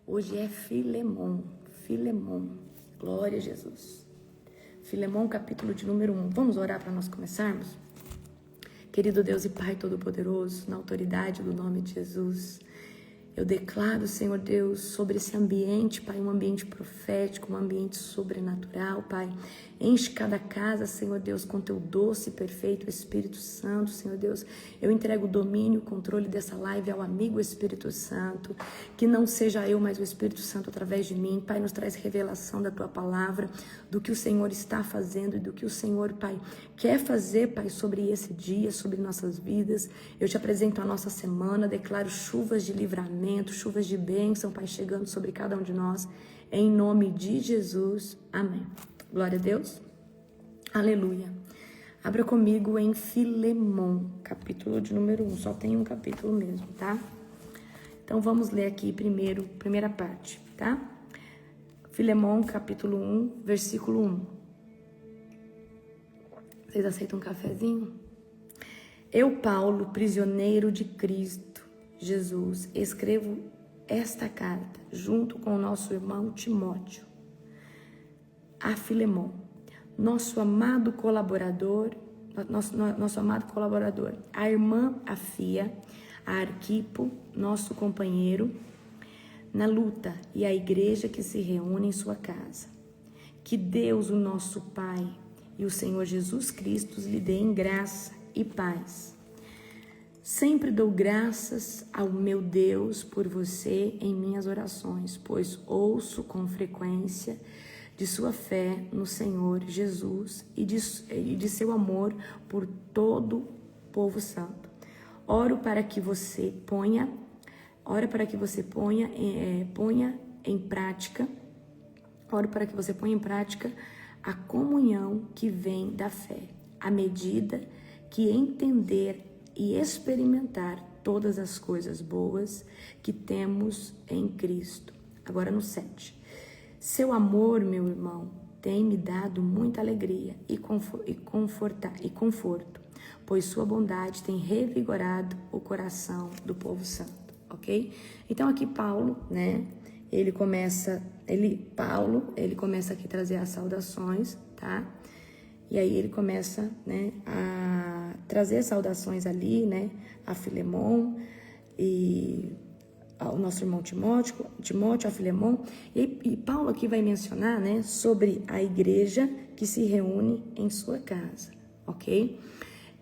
Hoje é Filemon, glória a Jesus. Filemon, capítulo de número 1. Vamos orar para nós começarmos? Querido Deus e Pai Todo-Poderoso, na autoridade do nome de Jesus, eu declaro, Senhor Deus, sobre esse ambiente, Pai, um ambiente profético, um ambiente sobrenatural, Pai. Enche cada casa, Senhor Deus, com Teu doce e perfeito Espírito Santo, Senhor Deus. Eu entrego o domínio, o controle dessa live ao amigo Espírito Santo. Que não seja eu, mas o Espírito Santo através de mim. Pai, nos traz revelação da Tua palavra, do que o Senhor está fazendo e do que o Senhor, Pai, quer fazer, Pai, sobre esse dia, sobre nossas vidas. Eu te apresento a nossa semana, declaro chuvas de livramento, chuvas de bênção, Pai, chegando sobre cada um de nós, em nome de Jesus, amém. Glória a Deus, aleluia. Abra comigo em Filemon, capítulo de número 1, só tem um capítulo mesmo, tá? Então vamos ler aqui primeiro, primeira parte, tá? Filemon, capítulo 1, versículo 1. Vocês aceitam um cafezinho? Eu, Paulo, prisioneiro de Cristo Jesus, escrevo esta carta junto com o nosso irmão Timóteo a Filemon, nosso amado colaborador, a irmã Afia, a Arquipo, nosso companheiro na luta, e a igreja que se reúne em sua casa. Que Deus, o nosso Pai, e o Senhor Jesus Cristo lhe deem graça e paz. Sempre dou graças ao meu Deus por você em minhas orações, pois ouço com frequência de sua fé no Senhor Jesus e de seu amor por todo o povo santo. Oro para que você ponha em prática a comunhão que vem da fé, à medida que entender e experimentar todas as coisas boas que temos em Cristo. Agora no 7. Seu amor, meu irmão, tem me dado muita alegria e conforto, pois sua bondade tem revigorado o coração do povo santo, ok? Então aqui Paulo, né, ele começa aqui a trazer as saudações, tá? E aí ele começa, né, a trazer as saudações ali, né, a Filemon e ao nosso irmão Timóteo, a Filemon, e Paulo aqui vai mencionar, né, sobre a igreja que se reúne em sua casa, ok?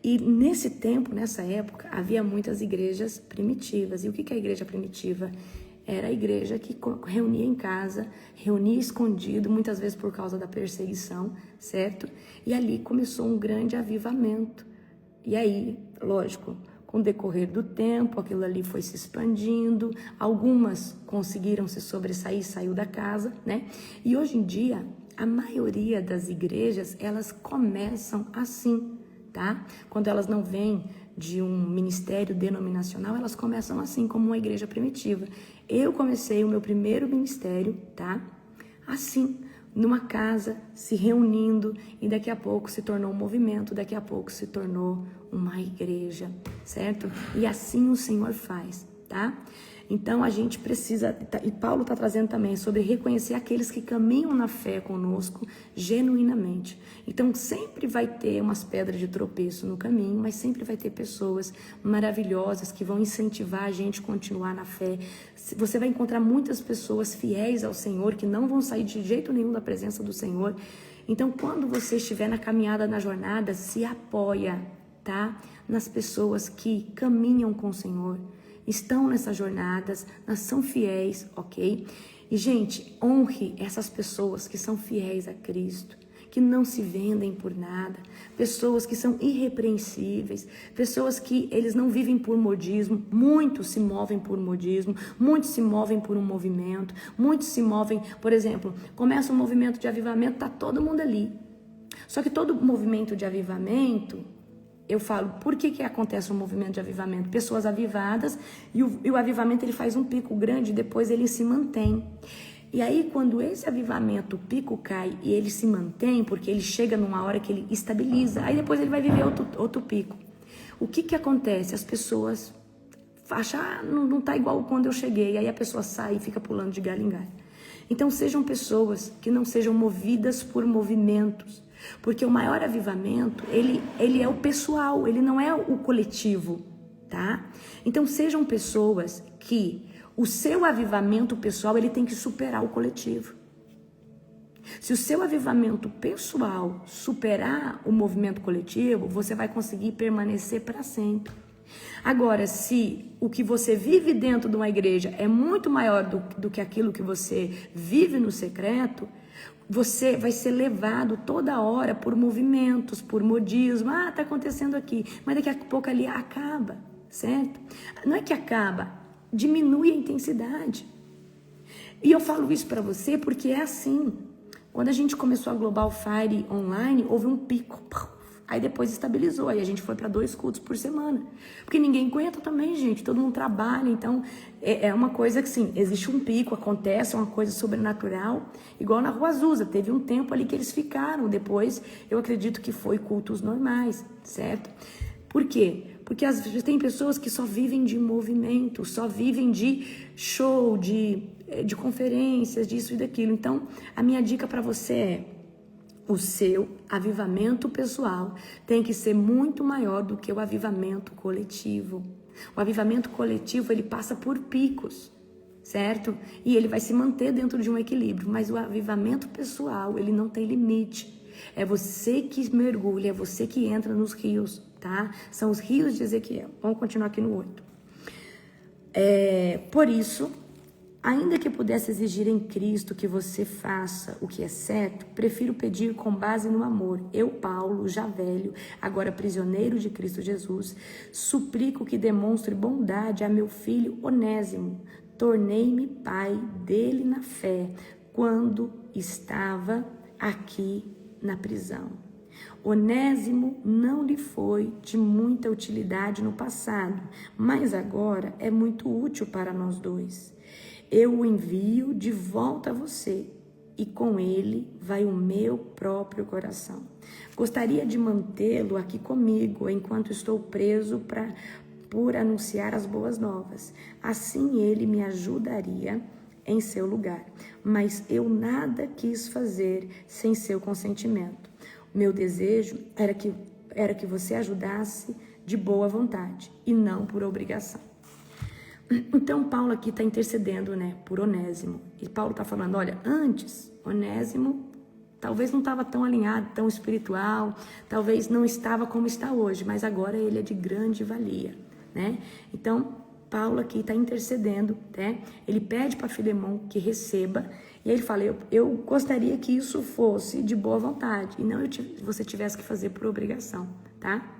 E nesse tempo, nessa época, havia muitas igrejas primitivas. E o que é a igreja primitiva? Era a igreja que reunia em casa, reunia escondido, muitas vezes por causa da perseguição, certo? E ali começou um grande avivamento. E aí, lógico, com o decorrer do tempo, aquilo ali foi se expandindo, algumas conseguiram se sobressair, saiu da casa, né? E hoje em dia, a maioria das igrejas, elas começam assim, tá? Quando elas não vêm de um ministério denominacional, elas começam assim, como uma igreja primitiva. Eu comecei o meu primeiro ministério, tá? Assim, numa casa, se reunindo, e daqui a pouco se tornou um movimento, daqui a pouco se tornou uma igreja, certo? E assim o Senhor faz, tá? Então a gente precisa, e Paulo está trazendo também sobre reconhecer aqueles que caminham na fé conosco genuinamente. Então sempre vai ter umas pedras de tropeço no caminho, mas sempre vai ter pessoas maravilhosas que vão incentivar a gente a continuar na fé. Você vai encontrar muitas pessoas fiéis ao Senhor que não vão sair de jeito nenhum da presença do Senhor. Então quando você estiver na caminhada, na jornada, se apoia, tá? Nas pessoas que caminham com o Senhor, estão nessas jornadas, são fiéis, ok? E, gente, honre essas pessoas que são fiéis a Cristo, que não se vendem por nada, pessoas que são irrepreensíveis, pessoas que eles não vivem por modismo, muitos se movem por modismo, muitos se movem por um movimento, muitos se movem, por exemplo, começa um movimento de avivamento, tá todo mundo ali. Só que todo movimento de avivamento, eu falo, por que acontece um movimento de avivamento? Pessoas avivadas e o avivamento ele faz um pico grande, depois ele se mantém. E aí quando esse avivamento, o pico cai e ele se mantém, porque ele chega numa hora que ele estabiliza, aí depois ele vai viver outro pico. O que acontece? As pessoas achar, não tá igual quando eu cheguei. Aí a pessoa sai e fica pulando de galho em galho. Então sejam pessoas que não sejam movidas por movimentos. Porque o maior avivamento, ele é o pessoal, ele não é o coletivo, tá? Então sejam pessoas que o seu avivamento pessoal, ele tem que superar o coletivo. Se o seu avivamento pessoal superar o movimento coletivo, você vai conseguir permanecer para sempre. Agora, se o que você vive dentro de uma igreja é muito maior do que aquilo que você vive no secreto, você vai ser levado toda hora por movimentos, por modismo. Ah, tá acontecendo aqui, mas daqui a pouco ali acaba, certo? Não é que acaba, diminui a intensidade. E eu falo isso para você porque é assim. Quando a gente começou a Global Fire online, houve um pico. Aí depois estabilizou, aí a gente foi para 2 cultos por semana. Porque ninguém aguenta também, gente, todo mundo trabalha, então é uma coisa que sim, existe um pico, acontece, é uma coisa sobrenatural, igual na Rua Azusa, teve um tempo ali que eles ficaram, depois eu acredito que foi cultos normais, certo? Por quê? Porque às vezes tem pessoas que só vivem de movimento, só vivem de show, de conferências, disso e daquilo. Então, a minha dica para você é: o seu avivamento pessoal tem que ser muito maior do que o avivamento coletivo. O avivamento coletivo, ele passa por picos, certo? E ele vai se manter dentro de um equilíbrio, mas o avivamento pessoal, ele não tem limite. É você que mergulha, é você que entra nos rios, tá? São os rios de Ezequiel. Vamos continuar aqui no 8. Por isso, ainda que pudesse exigir em Cristo que você faça o que é certo, prefiro pedir com base no amor. Eu, Paulo, já velho, agora prisioneiro de Cristo Jesus, suplico que demonstre bondade a meu filho Onésimo. Tornei-me pai dele na fé, quando estava aqui na prisão. Onésimo não lhe foi de muita utilidade no passado, mas agora é muito útil para nós dois. Eu o envio de volta a você, e com ele vai o meu próprio coração. Gostaria de mantê-lo aqui comigo enquanto estou preso por anunciar as boas novas. Assim ele me ajudaria em seu lugar. Mas eu nada quis fazer sem seu consentimento. O meu desejo era que você ajudasse de boa vontade e não por obrigação. Então, Paulo aqui está intercedendo, né, por Onésimo. E Paulo está falando, olha, antes, Onésimo talvez não estava tão alinhado, tão espiritual, talvez não estava como está hoje, mas agora ele é de grande valia, né? Então, Paulo aqui está intercedendo, né? Ele pede para Filemão que receba, e aí ele fala, eu gostaria que isso fosse de boa vontade, e não você tivesse que fazer por obrigação, tá?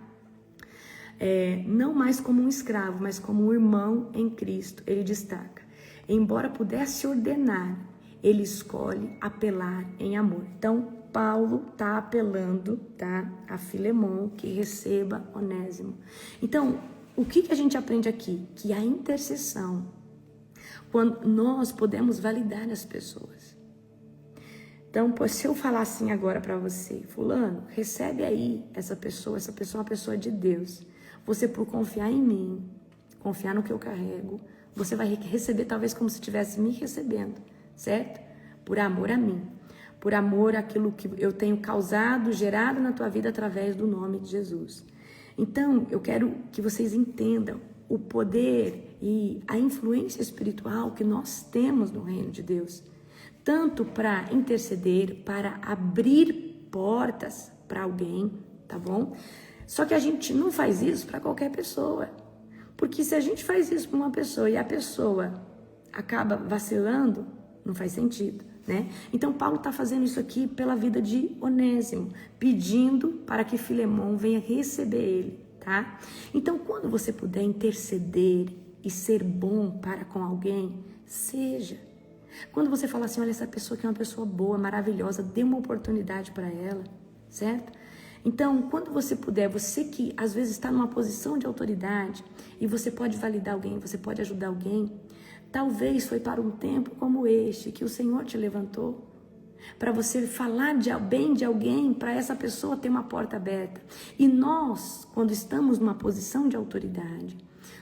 Não mais como um escravo, mas como um irmão em Cristo, ele destaca. Embora pudesse ordenar, ele escolhe apelar em amor. Então, Paulo está apelando, tá, a Filemão que receba Onésimo. Então, o que a gente aprende aqui? Que a intercessão, quando nós podemos validar as pessoas. Então, se eu falar assim agora para você, fulano, recebe aí essa pessoa é uma pessoa de Deus. Você, por confiar em mim, confiar no que eu carrego, você vai receber talvez como se estivesse me recebendo, certo? Por amor a mim, por amor àquilo que eu tenho causado, gerado na tua vida através do nome de Jesus. Então, eu quero que vocês entendam o poder e a influência espiritual que nós temos no reino de Deus, tanto para interceder, para abrir portas para alguém, tá bom? Só que a gente não faz isso para qualquer pessoa. Porque se a gente faz isso para uma pessoa e a pessoa acaba vacilando, não faz sentido, né? Então, Paulo está fazendo isso aqui pela vida de Onésimo, pedindo para que Filemão venha receber ele, tá? Então, quando você puder interceder e ser bom para com alguém, seja. Quando você fala assim, olha, essa pessoa que é uma pessoa boa, maravilhosa, dê uma oportunidade para ela, certo? Então, quando você puder, você que às vezes está numa posição de autoridade e você pode validar alguém, você pode ajudar alguém, talvez foi para um tempo como este que o Senhor te levantou, para você falar bem de alguém, para essa pessoa ter uma porta aberta. E nós, quando estamos numa posição de autoridade,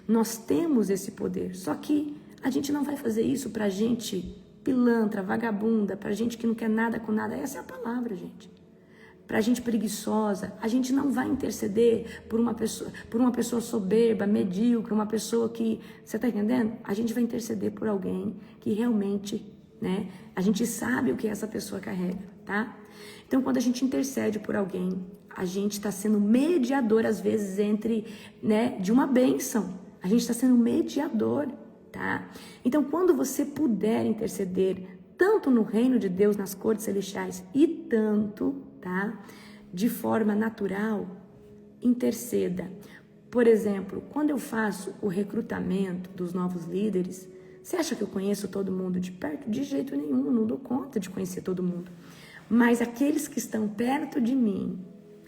Nós temos esse poder, só que a gente não vai fazer isso pra gente pilantra, vagabunda, pra gente que não quer nada com nada. Essa é a palavra, gente. Pra gente preguiçosa, a gente não vai interceder por uma pessoa soberba, medíocre, uma pessoa que, você tá entendendo? A gente vai interceder por alguém que realmente, né, a gente sabe o que essa pessoa carrega, tá? Então, quando a gente intercede por alguém, a gente está sendo mediador, às vezes, entre, né, de uma bênção. A gente está sendo mediador, tá? Então, quando você puder interceder, tanto no reino de Deus, nas cortes celestiais, e tanto, tá, de forma natural, interceda. Por exemplo, quando eu faço o recrutamento dos novos líderes, você acha que eu conheço todo mundo de perto? De jeito nenhum, não dou conta de conhecer todo mundo. Mas aqueles que estão perto de mim,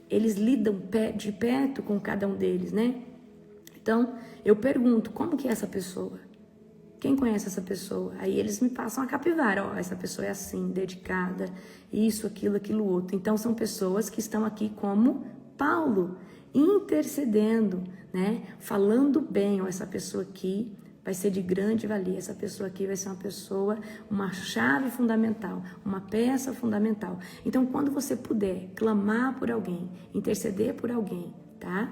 eles lidam de perto com cada um deles, né? Então, eu pergunto, como que é essa pessoa? Quem conhece essa pessoa? Aí eles me passam a capivara, ó, essa pessoa é assim, dedicada, isso, aquilo outro. Então, são pessoas que estão aqui como Paulo, intercedendo, né? Falando bem, ó, essa pessoa aqui vai ser de grande valia, essa pessoa aqui vai ser uma pessoa, uma chave fundamental, uma peça fundamental. Então, quando você puder clamar por alguém, interceder por alguém, tá?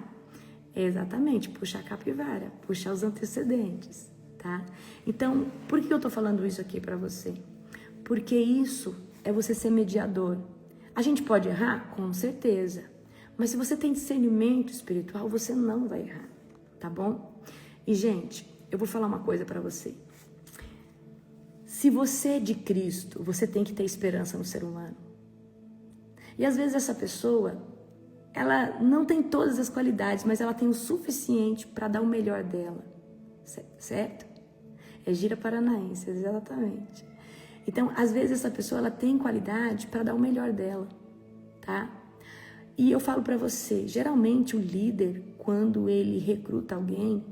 É exatamente, puxar a capivara, puxar os antecedentes, tá? Então, por que eu tô falando isso aqui pra você? Porque isso é você ser mediador. A gente pode errar? Com certeza. Mas se você tem discernimento espiritual, você não vai errar, tá bom? E, gente, eu vou falar uma coisa pra você. Se você é de Cristo, você tem que ter esperança no ser humano. E às vezes essa pessoa, ela não tem todas as qualidades, mas ela tem o suficiente para dar o melhor dela, certo? É gira paranaense, exatamente. Então, às vezes essa pessoa, ela tem qualidade para dar o melhor dela, tá? E eu falo para você, geralmente o líder, quando ele recruta alguém,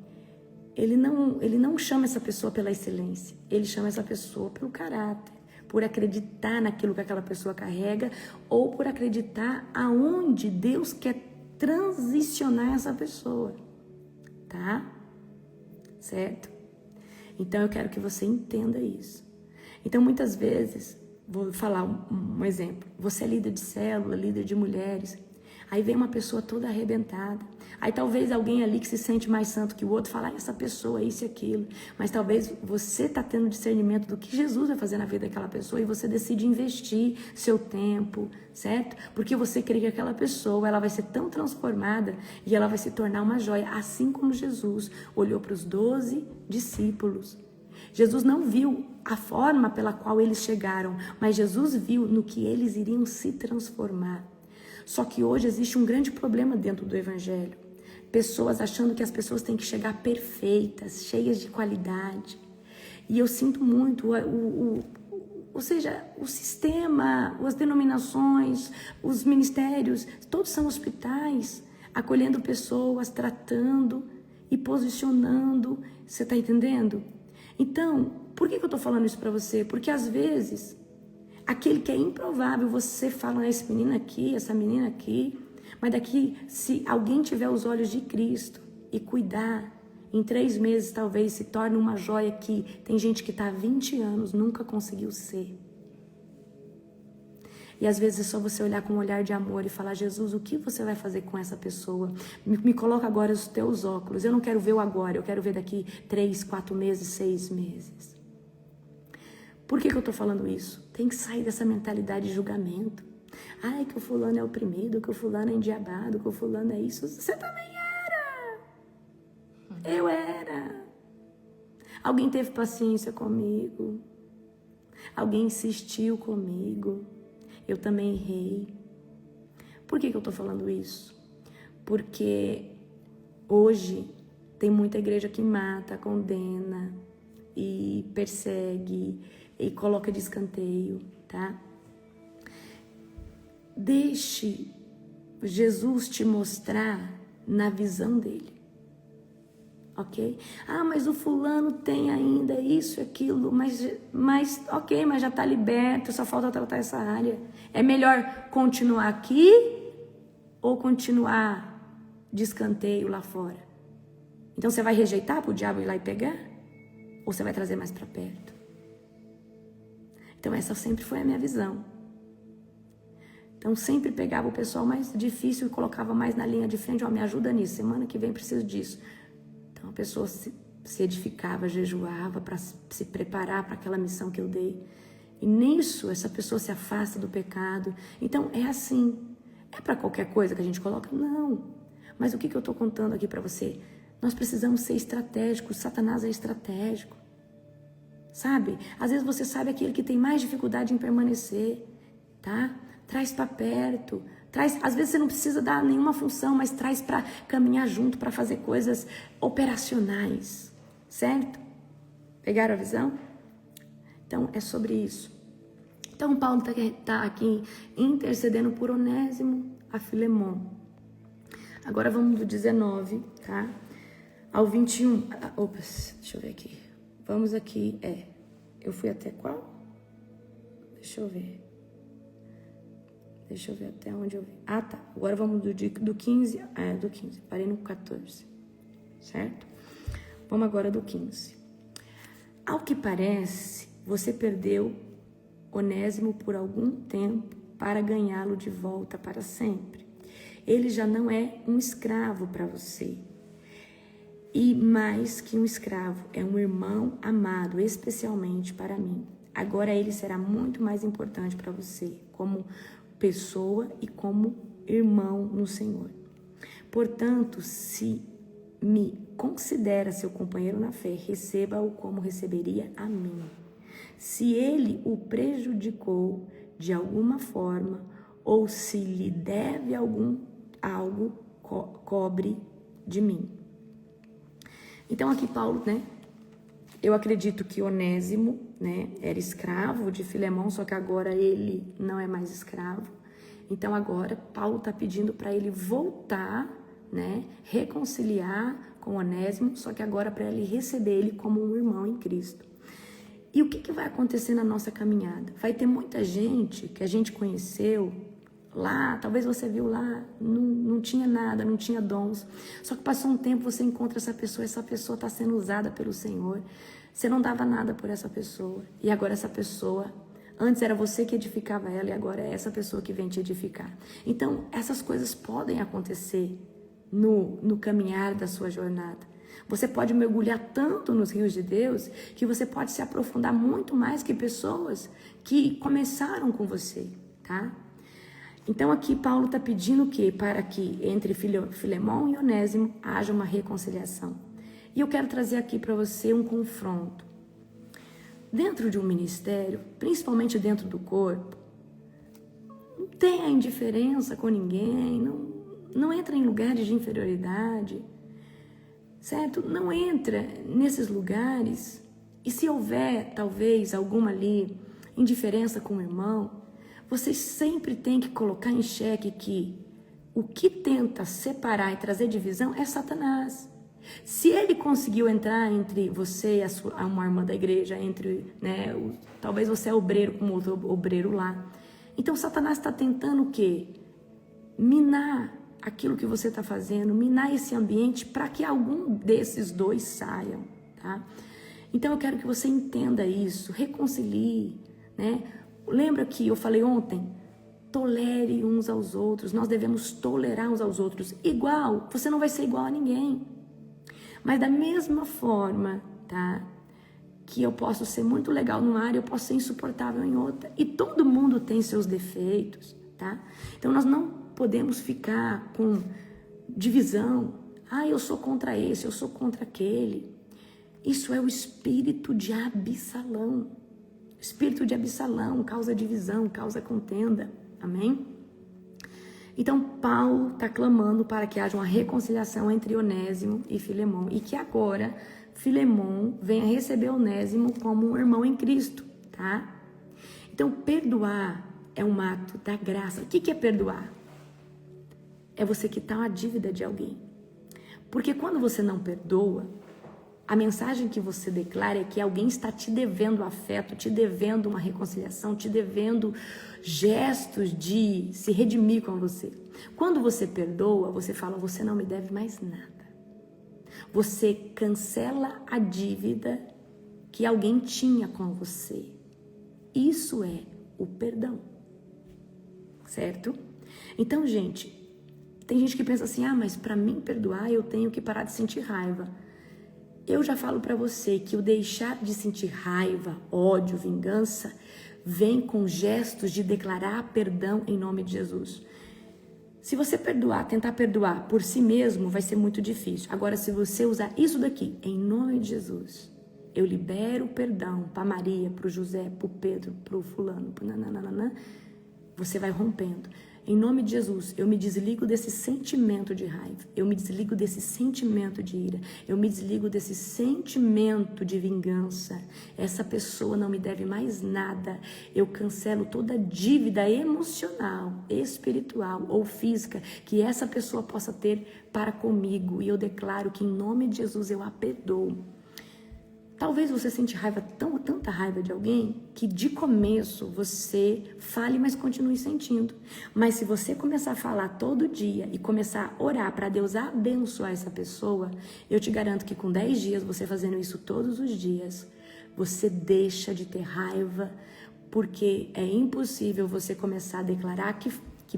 ele não chama essa pessoa pela excelência, ele chama essa pessoa pelo caráter, por acreditar naquilo que aquela pessoa carrega ou por acreditar aonde Deus quer transicionar essa pessoa, tá? Certo? Então eu quero que você entenda isso. Então muitas vezes, vou falar um exemplo, você é líder de célula, líder de mulheres, aí vem uma pessoa toda arrebentada. Aí talvez alguém ali que se sente mais santo que o outro fala, essa pessoa, isso e aquilo. Mas talvez você está tendo discernimento do que Jesus vai fazer na vida daquela pessoa e você decide investir seu tempo, certo? Porque você crê que aquela pessoa, ela vai ser tão transformada e ela vai se tornar uma joia, assim como Jesus olhou para os 12 discípulos. Jesus não viu a forma pela qual eles chegaram, mas Jesus viu no que eles iriam se transformar. Só que hoje existe um grande problema dentro do evangelho. Pessoas achando que as pessoas têm que chegar perfeitas, cheias de qualidade. E eu sinto muito, ou seja, o sistema, as denominações, os ministérios, todos são hospitais, acolhendo pessoas, tratando e posicionando. Você está entendendo? Então, por que eu estou falando isso para você? Porque às vezes, aquele que é improvável, você fala, esse menino aqui, essa menina aqui, mas daqui, se alguém tiver os olhos de Cristo e cuidar, em 3 meses talvez se torne uma joia que tem gente que está há 20 anos, nunca conseguiu ser. E às vezes é só você olhar com um olhar de amor e falar, Jesus, o que você vai fazer com essa pessoa? Me coloca agora os teus óculos, eu não quero ver o agora, eu quero ver daqui 3, 4 meses, 6 meses. Por que eu tô falando isso? Tem que sair dessa mentalidade de julgamento. Ai, que o fulano é oprimido, que o fulano é endiabado, que o fulano é isso. Você também era. Eu era. Alguém teve paciência comigo. Alguém insistiu comigo. Eu também errei. Por que eu tô falando isso? Porque hoje tem muita igreja que mata, condena e persegue e coloca de escanteio, tá? Deixe Jesus te mostrar na visão dele, ok? Ah, mas o fulano tem ainda isso e aquilo, mas ok, mas já tá liberto, só falta tratar essa área. É melhor continuar aqui ou continuar de escanteio lá fora? Então você vai rejeitar para o diabo ir lá e pegar? Ou você vai trazer mais para perto? Então essa sempre foi a minha visão. Então sempre pegava o pessoal mais difícil e colocava mais na linha de frente. Ó, me ajuda nisso, semana que vem preciso disso. Então a pessoa se edificava, jejuava para se preparar para aquela missão que eu dei. E nisso essa pessoa se afasta do pecado. Então é assim. É para qualquer coisa que a gente coloca? Não. Mas o que eu estou contando aqui para você? Nós precisamos ser estratégicos. Satanás é estratégico. Sabe? Às vezes você sabe aquele que tem mais dificuldade em permanecer, tá? Traz para perto. Às vezes você não precisa dar nenhuma função, mas traz para caminhar junto, para fazer coisas operacionais. Certo? Pegaram a visão? Então, é sobre isso. Então, Paulo está aqui intercedendo por Onésimo a Filemon. Agora vamos do 19, tá? Ao 21. Ops, deixa eu ver aqui. Vamos aqui, eu fui até qual? Deixa eu ver até onde eu vi. Ah, tá. Agora vamos do 15, do 15. Parei no 14, certo? Vamos agora do 15. Ao que parece, você perdeu Onésimo por algum tempo para ganhá-lo de volta para sempre. Ele já não é um escravo para você. E mais que um escravo, é um irmão amado, especialmente para mim. Agora ele será muito mais importante para você, como pessoa e como irmão no Senhor. Portanto, se me considera seu companheiro na fé, receba-o como receberia a mim. Se ele o prejudicou de alguma forma, ou se lhe deve algo, cobre de mim. Então aqui Paulo, eu acredito que Onésimo, era escravo de Filemão, só que agora ele não é mais escravo. Então agora Paulo está pedindo para ele voltar, reconciliar com Onésimo, só que agora para ele receber ele como um irmão em Cristo. E o que vai acontecer na nossa caminhada? Vai ter muita gente que a gente conheceu lá, talvez você viu lá, não tinha nada, não tinha dons. Só que passou um tempo, você encontra essa pessoa está sendo usada pelo Senhor. Você não dava nada por essa pessoa. E agora essa pessoa, antes era você que edificava ela e agora é essa pessoa que vem te edificar. Então, essas coisas podem acontecer no caminhar da sua jornada. Você pode mergulhar tanto nos rios de Deus que você pode se aprofundar muito mais que pessoas que começaram com você, tá? Então aqui Paulo está pedindo o quê? Para que entre Filemão e Onésimo haja uma reconciliação. E eu quero trazer aqui para você um confronto. Dentro de um ministério, principalmente dentro do corpo, não tenha indiferença com ninguém, não entra em lugares de inferioridade, certo? Não entra nesses lugares. E se houver, talvez, alguma ali indiferença com o irmão, você sempre tem que colocar em xeque que o que tenta separar e trazer divisão é Satanás. Se ele conseguiu entrar entre você e uma irmã da igreja, talvez você é obreiro como outro obreiro lá. Então Satanás está tentando o quê? Minar aquilo que você está fazendo, minar esse ambiente para que algum desses dois saiam, tá? Então eu quero que você entenda isso, reconcilie, Lembra que eu falei ontem? Tolere uns aos outros, nós devemos tolerar uns aos outros. Igual, você não vai ser igual a ninguém. Mas da mesma forma, tá? Que eu posso ser muito legal numa área, eu posso ser insuportável em outra. E todo mundo tem seus defeitos, tá? Então nós não podemos ficar com divisão. Eu sou contra esse, eu sou contra aquele. Isso é o espírito de Absalão. Espírito de Absalão causa divisão, causa contenda. Amém? Então, Paulo está clamando para que haja uma reconciliação entre Onésimo e Filemão. E que agora, Filemão venha receber Onésimo como um irmão em Cristo, tá? Então, perdoar é um ato da graça. O que é perdoar? É você quitar uma dívida de alguém. Porque quando você não perdoa, a mensagem que você declara é que alguém está te devendo afeto, te devendo uma reconciliação, te devendo gestos de se redimir com você. Quando você perdoa, você fala, você não me deve mais nada. você cancela a dívida que alguém tinha com você. Isso é o perdão, certo? Então, gente, tem gente que pensa assim, mas para mim perdoar eu tenho que parar de sentir raiva. Eu já falo para você que o deixar de sentir raiva, ódio, vingança, vem com gestos de declarar perdão em nome de Jesus. Se você tentar perdoar por si mesmo, vai ser muito difícil. Agora, se você usar isso daqui, em nome de Jesus, eu libero o perdão para Maria, para o José, para o Pedro, para o fulano, você vai rompendo. Em nome de Jesus, eu me desligo desse sentimento de raiva, eu me desligo desse sentimento de ira, eu me desligo desse sentimento de vingança. Essa pessoa não me deve mais nada. Eu cancelo toda dívida emocional, espiritual ou física que essa pessoa possa ter para comigo. E eu declaro que em nome de Jesus eu a perdoo. Talvez você sente raiva, tanta raiva de alguém, que de começo você fale, mas continue sentindo. Mas se você começar a falar todo dia e começar a orar para Deus abençoar essa pessoa, eu te garanto que com 10 dias, você fazendo isso todos os dias, você deixa de ter raiva, porque é impossível você começar a declarar que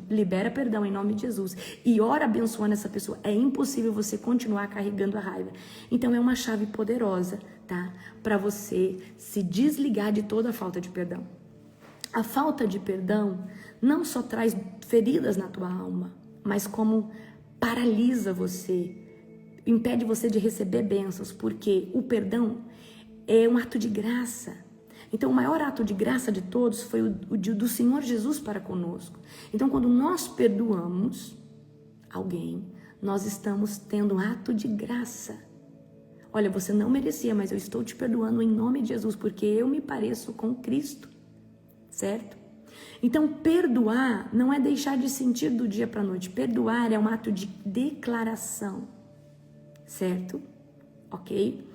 libera perdão em nome de Jesus e ora abençoando essa pessoa. É impossível você continuar carregando a raiva. Então é uma chave poderosa, tá? Para você se desligar de toda a falta de perdão. A falta de perdão não só traz feridas na tua alma, mas como paralisa você, impede você de receber bênçãos, porque o perdão é um ato de graça. Então, o maior ato de graça de todos foi o do Senhor Jesus para conosco. Então, quando nós perdoamos alguém, nós estamos tendo um ato de graça. Olha, você não merecia, mas eu estou te perdoando em nome de Jesus, porque eu me pareço com Cristo, certo? Então, perdoar não é deixar de sentir do dia para a noite. Perdoar é um ato de declaração, certo? Ok?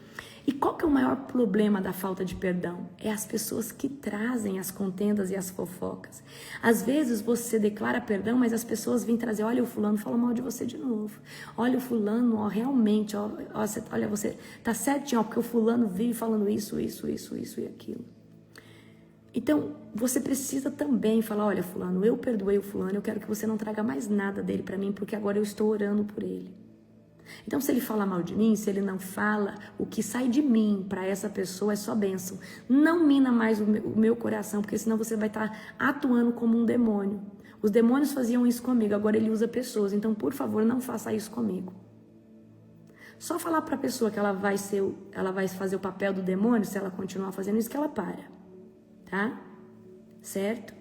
E qual que é o maior problema da falta de perdão? É as pessoas que trazem as contendas e as fofocas. Às vezes você declara perdão, mas as pessoas vêm trazer, olha, o fulano falou mal de você de novo. Olha, o fulano, realmente, olha, você tá certinho, porque o fulano vive falando isso e aquilo. Então, você precisa também falar, olha, fulano, eu perdoei o fulano, eu quero que você não traga mais nada dele para mim, porque agora eu estou orando por ele. Então, se ele fala mal de mim, se ele não fala, o que sai de mim para essa pessoa é só bênção. Não mina mais o meu coração, porque senão você vai estar atuando como um demônio. Os demônios faziam isso comigo, agora ele usa pessoas. Então, por favor, não faça isso comigo. Só falar para a pessoa que ela vai fazer o papel do demônio, se ela continuar fazendo isso, que ela para. Tá? Certo?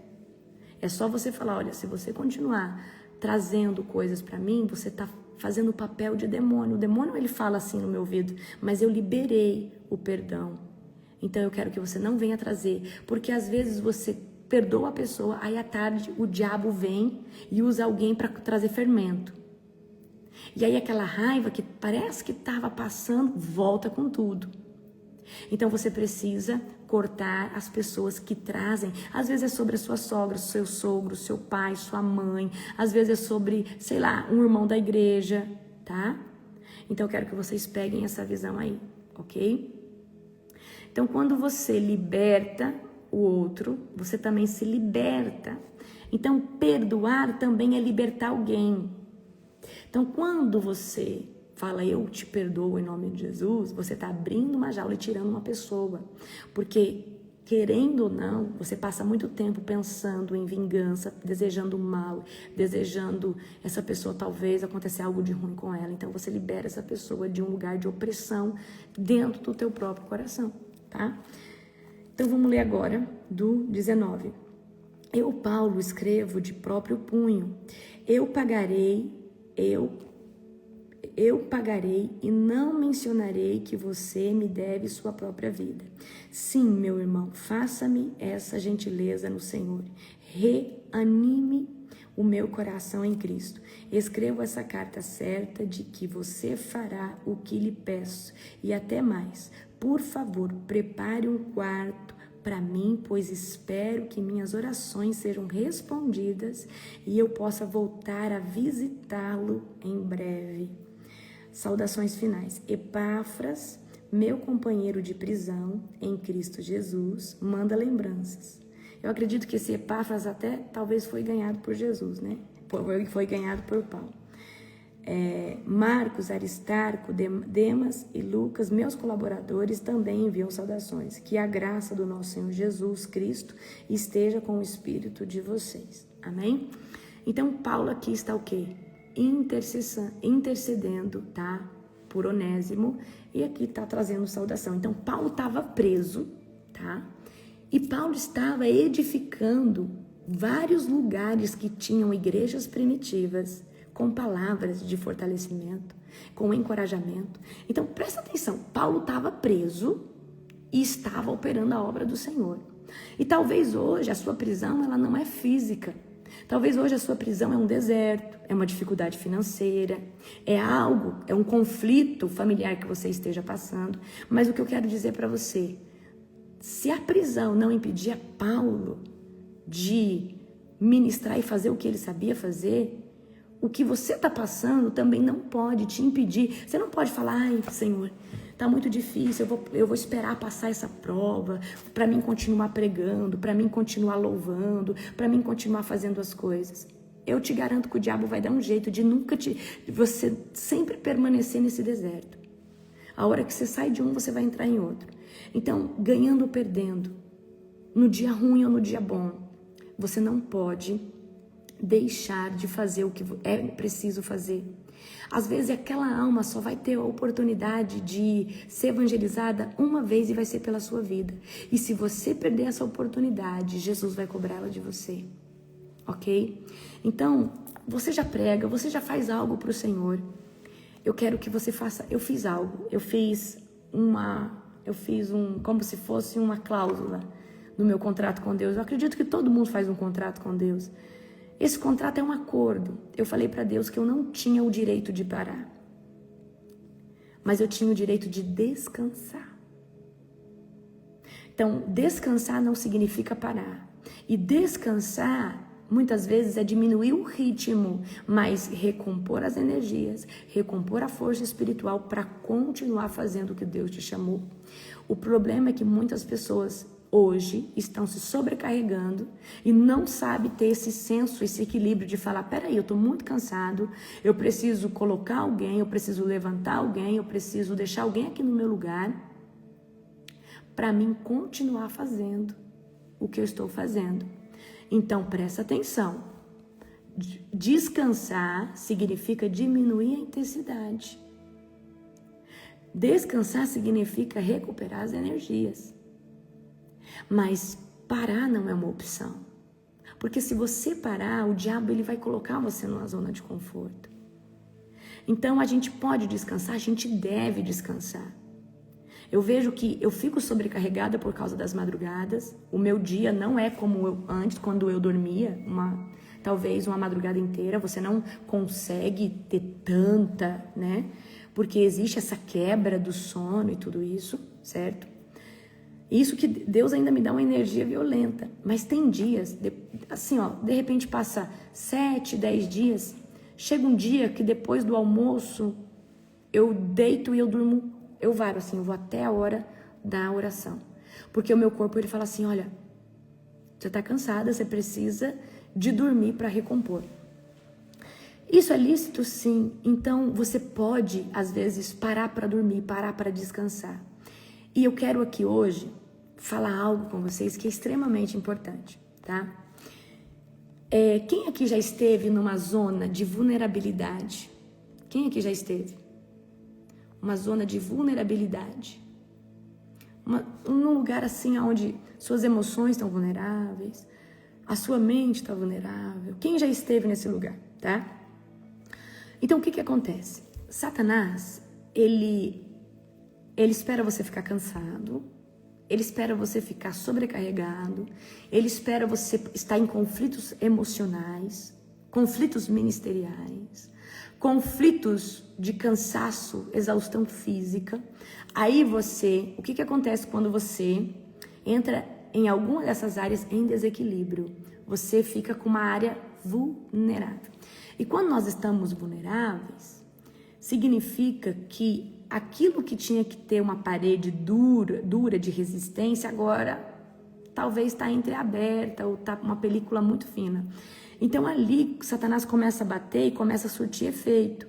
É só você falar, olha, se você continuar trazendo coisas para mim, você está fazendo o papel de demônio. O demônio, ele fala assim no meu ouvido, mas eu liberei o perdão. Então eu quero que você não venha trazer, porque às vezes você perdoa a pessoa, aí à tarde o diabo vem e usa alguém para trazer fermento. E aí aquela raiva que parece que estava passando, volta com tudo. Então você precisa cortar as pessoas que trazem. Às vezes é sobre a sua sogra, seu sogro, seu pai, sua mãe. Às vezes é sobre, sei lá, um irmão da igreja, tá? Então eu quero que vocês peguem essa visão aí, ok? Então quando você liberta o outro, você também se liberta. Então perdoar também é libertar alguém. Então quando você fala, eu te perdoo em nome de Jesus, você está abrindo uma jaula e tirando uma pessoa. Porque, querendo ou não, você passa muito tempo pensando em vingança, desejando mal, desejando essa pessoa talvez acontecer algo de ruim com ela. Então, você libera essa pessoa de um lugar de opressão dentro do teu próprio coração, tá? Então, vamos ler agora do 19. Eu, Paulo, escrevo de próprio punho. Eu pagarei e não mencionarei que você me deve sua própria vida. Sim, meu irmão, faça-me essa gentileza no Senhor. Reanime o meu coração em Cristo. Escrevo essa carta certa de que você fará o que lhe peço. E até mais, por favor, prepare um quarto para mim, pois espero que minhas orações sejam respondidas e eu possa voltar a visitá-lo em breve. Saudações finais. Epáfras, meu companheiro de prisão em Cristo Jesus, manda lembranças. Eu acredito que esse Epáfras até talvez foi ganhado por Jesus, né? Foi ganhado por Paulo. Marcos, Aristarco, Demas e Lucas, meus colaboradores, também enviam saudações. Que a graça do nosso Senhor Jesus Cristo esteja com o espírito de vocês. Amém? Então, Paulo aqui está o quê? Intercedendo, tá? Por Onésimo, e aqui está trazendo saudação. Então, Paulo estava preso, tá? E Paulo estava edificando vários lugares que tinham igrejas primitivas, com palavras de fortalecimento, com encorajamento. Então, presta atenção, Paulo estava preso e estava operando a obra do Senhor. E talvez hoje a sua prisão, ela não é física. Talvez hoje a sua prisão é um deserto, é uma dificuldade financeira, é algo, é um conflito familiar que você esteja passando. Mas o que eu quero dizer para você, se a prisão não impedia Paulo de ministrar e fazer o que ele sabia fazer, o que você está passando também não pode te impedir. Você não pode falar, ai, Senhor, está muito difícil, eu vou esperar passar essa prova para mim continuar pregando, para mim continuar louvando, para mim continuar fazendo as coisas. Eu te garanto que o diabo vai dar um jeito de você sempre permanecer nesse deserto. A hora que você sai de um, você vai entrar em outro. Então, ganhando ou perdendo, no dia ruim ou no dia bom, você não pode deixar de fazer o que é preciso fazer. Às vezes aquela alma só vai ter a oportunidade de ser evangelizada uma vez e vai ser pela sua vida. E se você perder essa oportunidade, Jesus vai cobrá-la de você. Ok? Então, você já prega, você já faz algo para o Senhor. Eu quero que você faça. Eu fiz algo. Eu fiz como se fosse uma cláusula no meu contrato com Deus. Eu acredito que todo mundo faz um contrato com Deus. Esse contrato é um acordo. Eu falei para Deus que eu não tinha o direito de parar, mas eu tinha o direito de descansar. Então, descansar não significa parar. E descansar, muitas vezes, é diminuir o ritmo, mas recompor as energias, recompor a força espiritual para continuar fazendo o que Deus te chamou. O problema é que muitas pessoas hoje estão se sobrecarregando e não sabem ter esse senso, esse equilíbrio de falar, peraí, eu estou muito cansado, eu preciso colocar alguém, eu preciso levantar alguém, eu preciso deixar alguém aqui no meu lugar para mim continuar fazendo o que eu estou fazendo. Então, presta atenção. Descansar significa diminuir a intensidade. Descansar significa recuperar as energias. Mas parar não é uma opção. Porque se você parar, o diabo ele vai colocar você numa zona de conforto. Então a gente pode descansar, a gente deve descansar. Eu vejo que eu fico sobrecarregada por causa das madrugadas. O meu dia não é como antes, quando eu dormia, talvez uma madrugada inteira. Você não consegue ter tanta, né? Porque existe essa quebra do sono e tudo isso, certo? Isso que Deus ainda me dá uma energia violenta. Mas tem dias, assim, ó, de repente passa 7, 10 dias. Chega um dia que depois do almoço, eu deito e eu durmo. Eu varo assim, eu vou até a hora da oração. Porque o meu corpo, ele fala assim, olha, você tá cansada, você precisa de dormir para recompor. Isso é lícito, sim. Então, você pode, às vezes, parar para dormir, parar para descansar. E eu quero aqui hoje falar algo com vocês que é extremamente importante, tá? Quem aqui já esteve numa zona de vulnerabilidade? Quem aqui já esteve? Uma zona de vulnerabilidade. Num lugar assim onde suas emoções estão vulneráveis, a sua mente está vulnerável. Quem já esteve nesse lugar, tá? Então, o que acontece? Satanás, ele espera você ficar cansado, ele espera você ficar sobrecarregado, ele espera você estar em conflitos emocionais, conflitos ministeriais, conflitos de cansaço, exaustão física. Aí o que acontece quando você entra em alguma dessas áreas em desequilíbrio? Você fica com uma área vulnerável. E quando nós estamos vulneráveis, significa que aquilo que tinha que ter uma parede dura de resistência, agora talvez está entreaberta ou está uma película muito fina. Então ali Satanás começa a bater e começa a surtir efeito.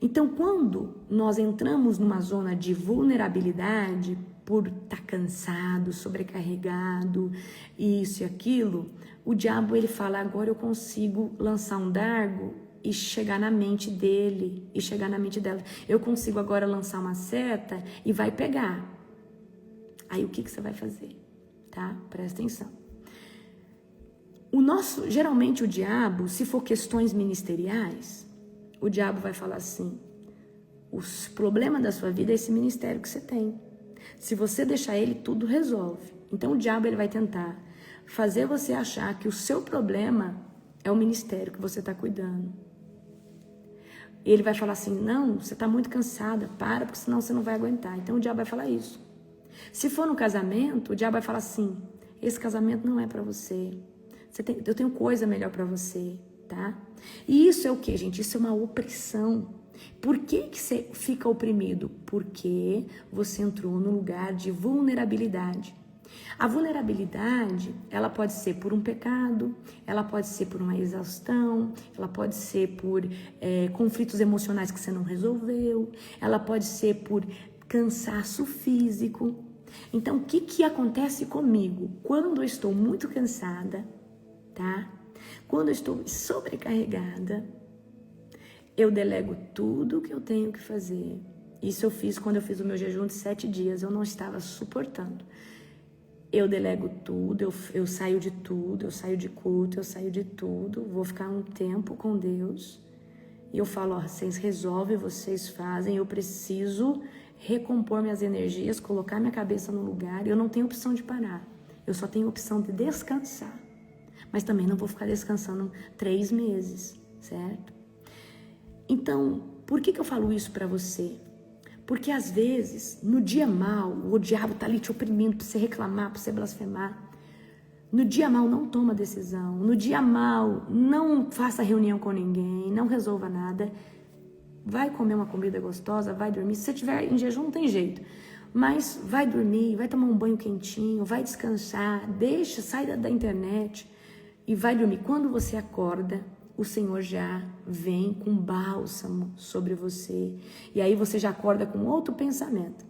Então quando nós entramos numa zona de vulnerabilidade, por estar cansado, sobrecarregado, isso e aquilo, o diabo ele fala, agora eu consigo lançar um dardo e chegar na mente dele, e chegar na mente dela. Eu consigo agora lançar uma seta e vai pegar. Aí o que você vai fazer? Tá? Presta atenção. Geralmente o diabo, se for questões ministeriais, o diabo vai falar assim, o problema da sua vida é esse ministério que você tem. Se você deixar ele, tudo resolve. Então o diabo ele vai tentar fazer você achar que o seu problema é o ministério que você está cuidando. Ele vai falar assim, não, você está muito cansada, para, porque senão você não vai aguentar. Então o diabo vai falar isso. Se for no casamento, o diabo vai falar assim, esse casamento não é para você. Eu tenho coisa melhor para você, tá? E isso é o que, gente? Isso é uma opressão. Por que você fica oprimido? Porque você entrou num lugar de vulnerabilidade. A vulnerabilidade, ela pode ser por um pecado, ela pode ser por uma exaustão, ela pode ser por conflitos emocionais que você não resolveu, ela pode ser por cansaço físico. Então, o que acontece comigo? Quando eu estou muito cansada, tá? Quando eu estou sobrecarregada, eu delego tudo o que eu tenho que fazer. Isso eu fiz quando eu fiz o meu jejum de 7 dias, eu não estava suportando. Eu delego tudo, eu saio de tudo, eu saio de culto, eu saio de tudo, vou ficar um tempo com Deus. E eu falo, ó, vocês resolvem, vocês fazem, eu preciso recompor minhas energias, colocar minha cabeça no lugar, eu não tenho opção de parar, eu só tenho opção de descansar. Mas também não vou ficar descansando 3 meses, certo? Então, por que eu falo isso pra você? Porque às vezes, no dia mal, o diabo tá ali te oprimindo pra você reclamar, pra você blasfemar. No dia mal, não toma decisão. No dia mal, não faça reunião com ninguém, não resolva nada. Vai comer uma comida gostosa, vai dormir. Se você estiver em jejum, não tem jeito. Mas vai dormir, vai tomar um banho quentinho, vai descansar, sai da internet e vai dormir. Quando você acorda, o Senhor já vem com bálsamo sobre você. E aí você já acorda com outro pensamento.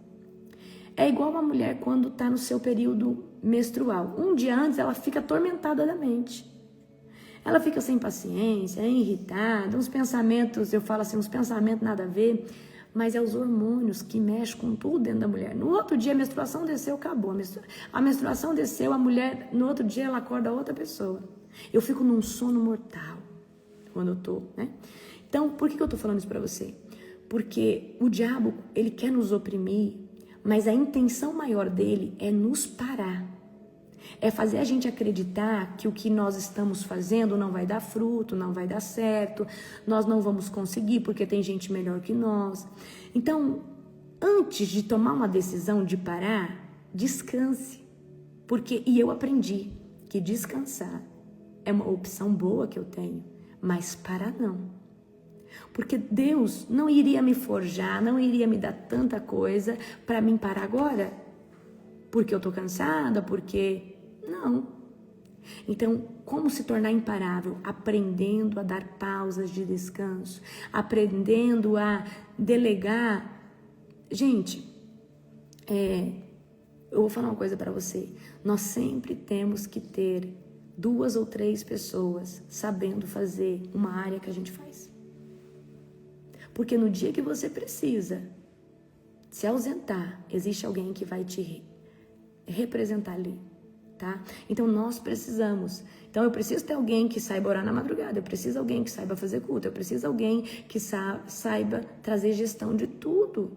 É igual uma mulher quando está no seu período menstrual. Um dia antes ela fica atormentada da mente. Ela fica sem paciência, irritada, uns pensamentos, eu falo assim, uns pensamentos nada a ver, mas é os hormônios que mexem com tudo dentro da mulher. No outro dia a menstruação desceu, acabou. A menstruação desceu, a mulher, no outro dia ela acorda outra pessoa. Eu fico num sono mortal quando eu tô, né? Então, por que eu tô falando isso pra você? Porque o diabo, ele quer nos oprimir, mas a intenção maior dele é nos parar. É fazer a gente acreditar que o que nós estamos fazendo não vai dar fruto, não vai dar certo, nós não vamos conseguir porque tem gente melhor que nós. Então, antes de tomar uma decisão de parar, descanse. E eu aprendi que descansar é uma opção boa que eu tenho, mas parar não. Porque Deus não iria me forjar, não iria me dar tanta coisa para mim parar agora. Porque eu tô cansada, porque... Não. Então, como se tornar imparável? Aprendendo a dar pausas de descanso, aprendendo a delegar. Gente, eu vou falar uma coisa para você. Nós sempre temos que ter 2 ou 3 pessoas sabendo fazer uma área que a gente faz. Porque no dia que você precisa se ausentar, existe alguém que vai te representar ali. Tá? Então nós precisamos. Então eu preciso ter alguém que saiba orar na madrugada, eu preciso de alguém que saiba fazer culto, eu preciso de alguém que saiba trazer gestão de tudo.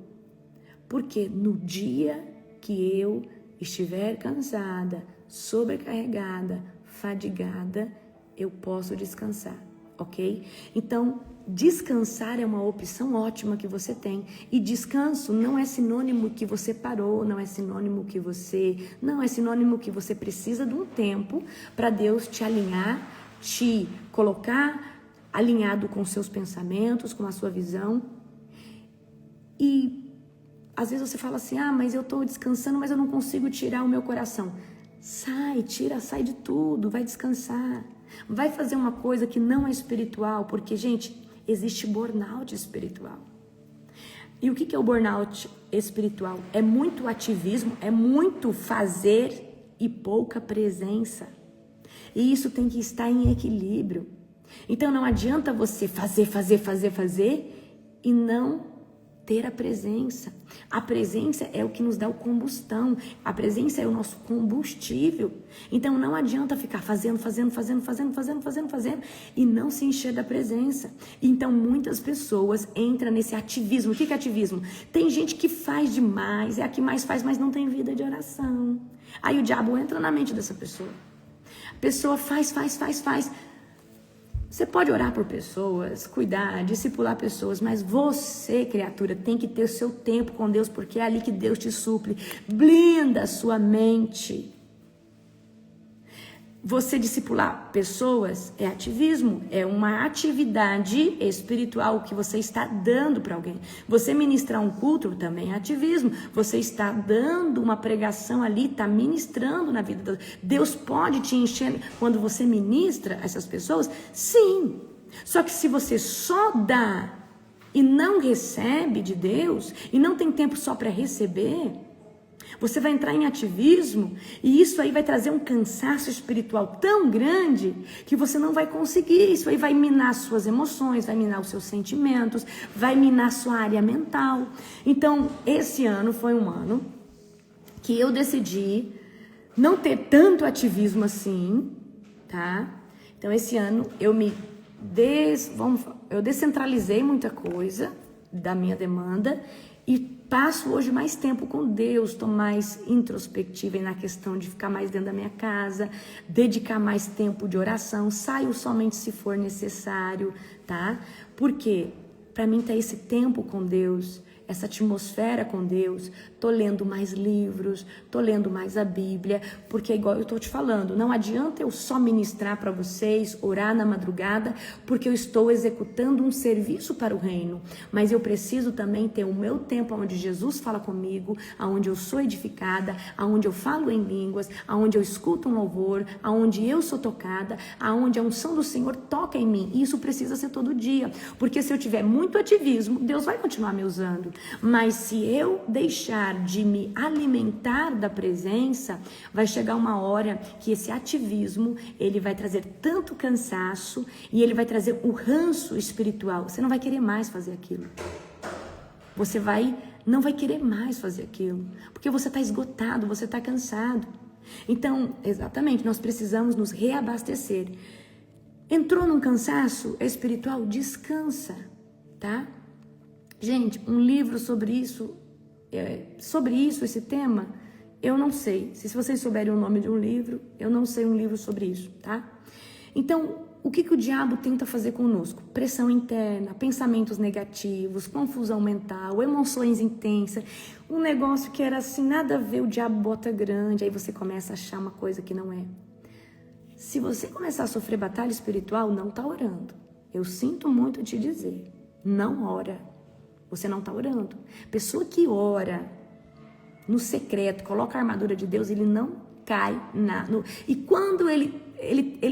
Porque no dia que eu estiver cansada, sobrecarregada, fadigada, eu posso descansar, ok? Então, descansar é uma opção ótima que você tem. E descanso não é sinônimo que você parou, não é sinônimo que você precisa de um tempo para Deus te alinhar, te colocar alinhado com seus pensamentos, com a sua visão. E às vezes você fala assim, mas eu estou descansando, mas eu não consigo tirar o meu coração. Sai de tudo, vai descansar. Vai fazer uma coisa que não é espiritual, porque, gente, existe burnout espiritual. E o que é o burnout espiritual? É muito ativismo, é muito fazer e pouca presença. E isso tem que estar em equilíbrio. Então não adianta você fazer e não ter a presença. A presença é o que nos dá o combustão. A presença é o nosso combustível. Então não adianta ficar fazendo e não se encher da presença. Então muitas pessoas entram nesse ativismo. O que é ativismo? Tem gente que faz demais, é a que mais faz, mas não tem vida de oração. Aí o diabo entra na mente dessa pessoa. A pessoa faz. Você pode orar por pessoas, cuidar, discipular pessoas, mas você, criatura, tem que ter o seu tempo com Deus, porque é ali que Deus te supre. Blinda a sua mente. Você discipular pessoas é ativismo, é uma atividade espiritual que você está dando para alguém. Você ministrar um culto também é ativismo. Você está dando uma pregação ali, está ministrando na vida. Deus pode te encher quando você ministra essas pessoas? Sim. Só que se você só dá e não recebe de Deus, e não tem tempo só para receber, você vai entrar em ativismo e isso aí vai trazer um cansaço espiritual tão grande que você não vai conseguir. Isso aí vai minar suas emoções, vai minar os seus sentimentos, vai minar sua área mental. Então, esse ano foi um ano que eu decidi não ter tanto ativismo assim, tá? Então, esse ano eu descentralizei muita coisa da minha demanda e passo hoje mais tempo com Deus, estou mais introspectiva na questão de ficar mais dentro da minha casa, dedicar mais tempo de oração, saio somente se for necessário, tá? Porque para mim tá esse tempo com Deus, essa atmosfera com Deus, tô lendo mais livros, tô lendo mais a Bíblia, porque igual eu tô te falando, não adianta eu só ministrar para vocês, orar na madrugada, porque eu estou executando um serviço para o reino, mas eu preciso também ter o meu tempo onde Jesus fala comigo, onde eu sou edificada, onde eu falo em línguas, onde eu escuto um louvor, onde eu sou tocada, onde a unção do Senhor toca em mim. E isso precisa ser todo dia, porque se eu tiver muito ativismo, Deus vai continuar me usando. Mas se eu deixar de me alimentar da presença, vai chegar uma hora que esse ativismo, ele vai trazer tanto cansaço e ele vai trazer o ranço espiritual. Você não vai querer mais fazer aquilo. Você não vai querer mais fazer aquilo, porque você está esgotado, você está cansado. Então, exatamente, nós precisamos nos reabastecer. Entrou num cansaço espiritual? Descansa, tá? Gente, um livro sobre isso, esse tema, eu não sei. Se vocês souberem o nome de um livro, eu não sei um livro sobre isso, tá? Então, o que o diabo tenta fazer conosco? Pressão interna, pensamentos negativos, confusão mental, emoções intensas. Um negócio que era assim, nada a ver, o diabo bota grande, aí você começa a achar uma coisa que não é. Se você começar a sofrer batalha espiritual, não tá orando. Eu sinto muito te dizer, não ora. Você não está orando. Pessoa que ora no secreto, coloca a armadura de Deus, ele não cai e quando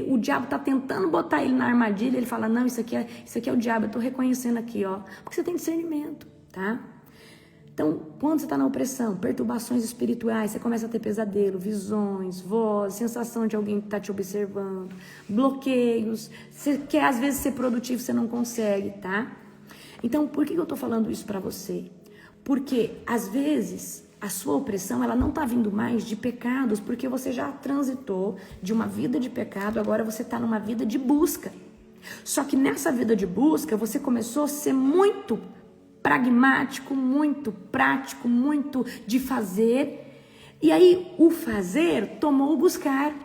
o diabo está tentando botar ele na armadilha, ele fala, não, isso aqui é o diabo, eu estou reconhecendo aqui, ó. Porque você tem discernimento, tá? Então, quando você está na opressão, perturbações espirituais, você começa a ter pesadelo, visões, voz, sensação de alguém que está te observando, bloqueios, você quer às vezes ser produtivo, você não consegue, tá? Então, por que eu estou falando isso para você? Porque, às vezes, a sua opressão, ela não está vindo mais de pecados, porque você já transitou de uma vida de pecado, agora você está numa vida de busca. Só que nessa vida de busca, você começou a ser muito pragmático, muito prático, muito de fazer. E aí, o fazer tomou o buscar.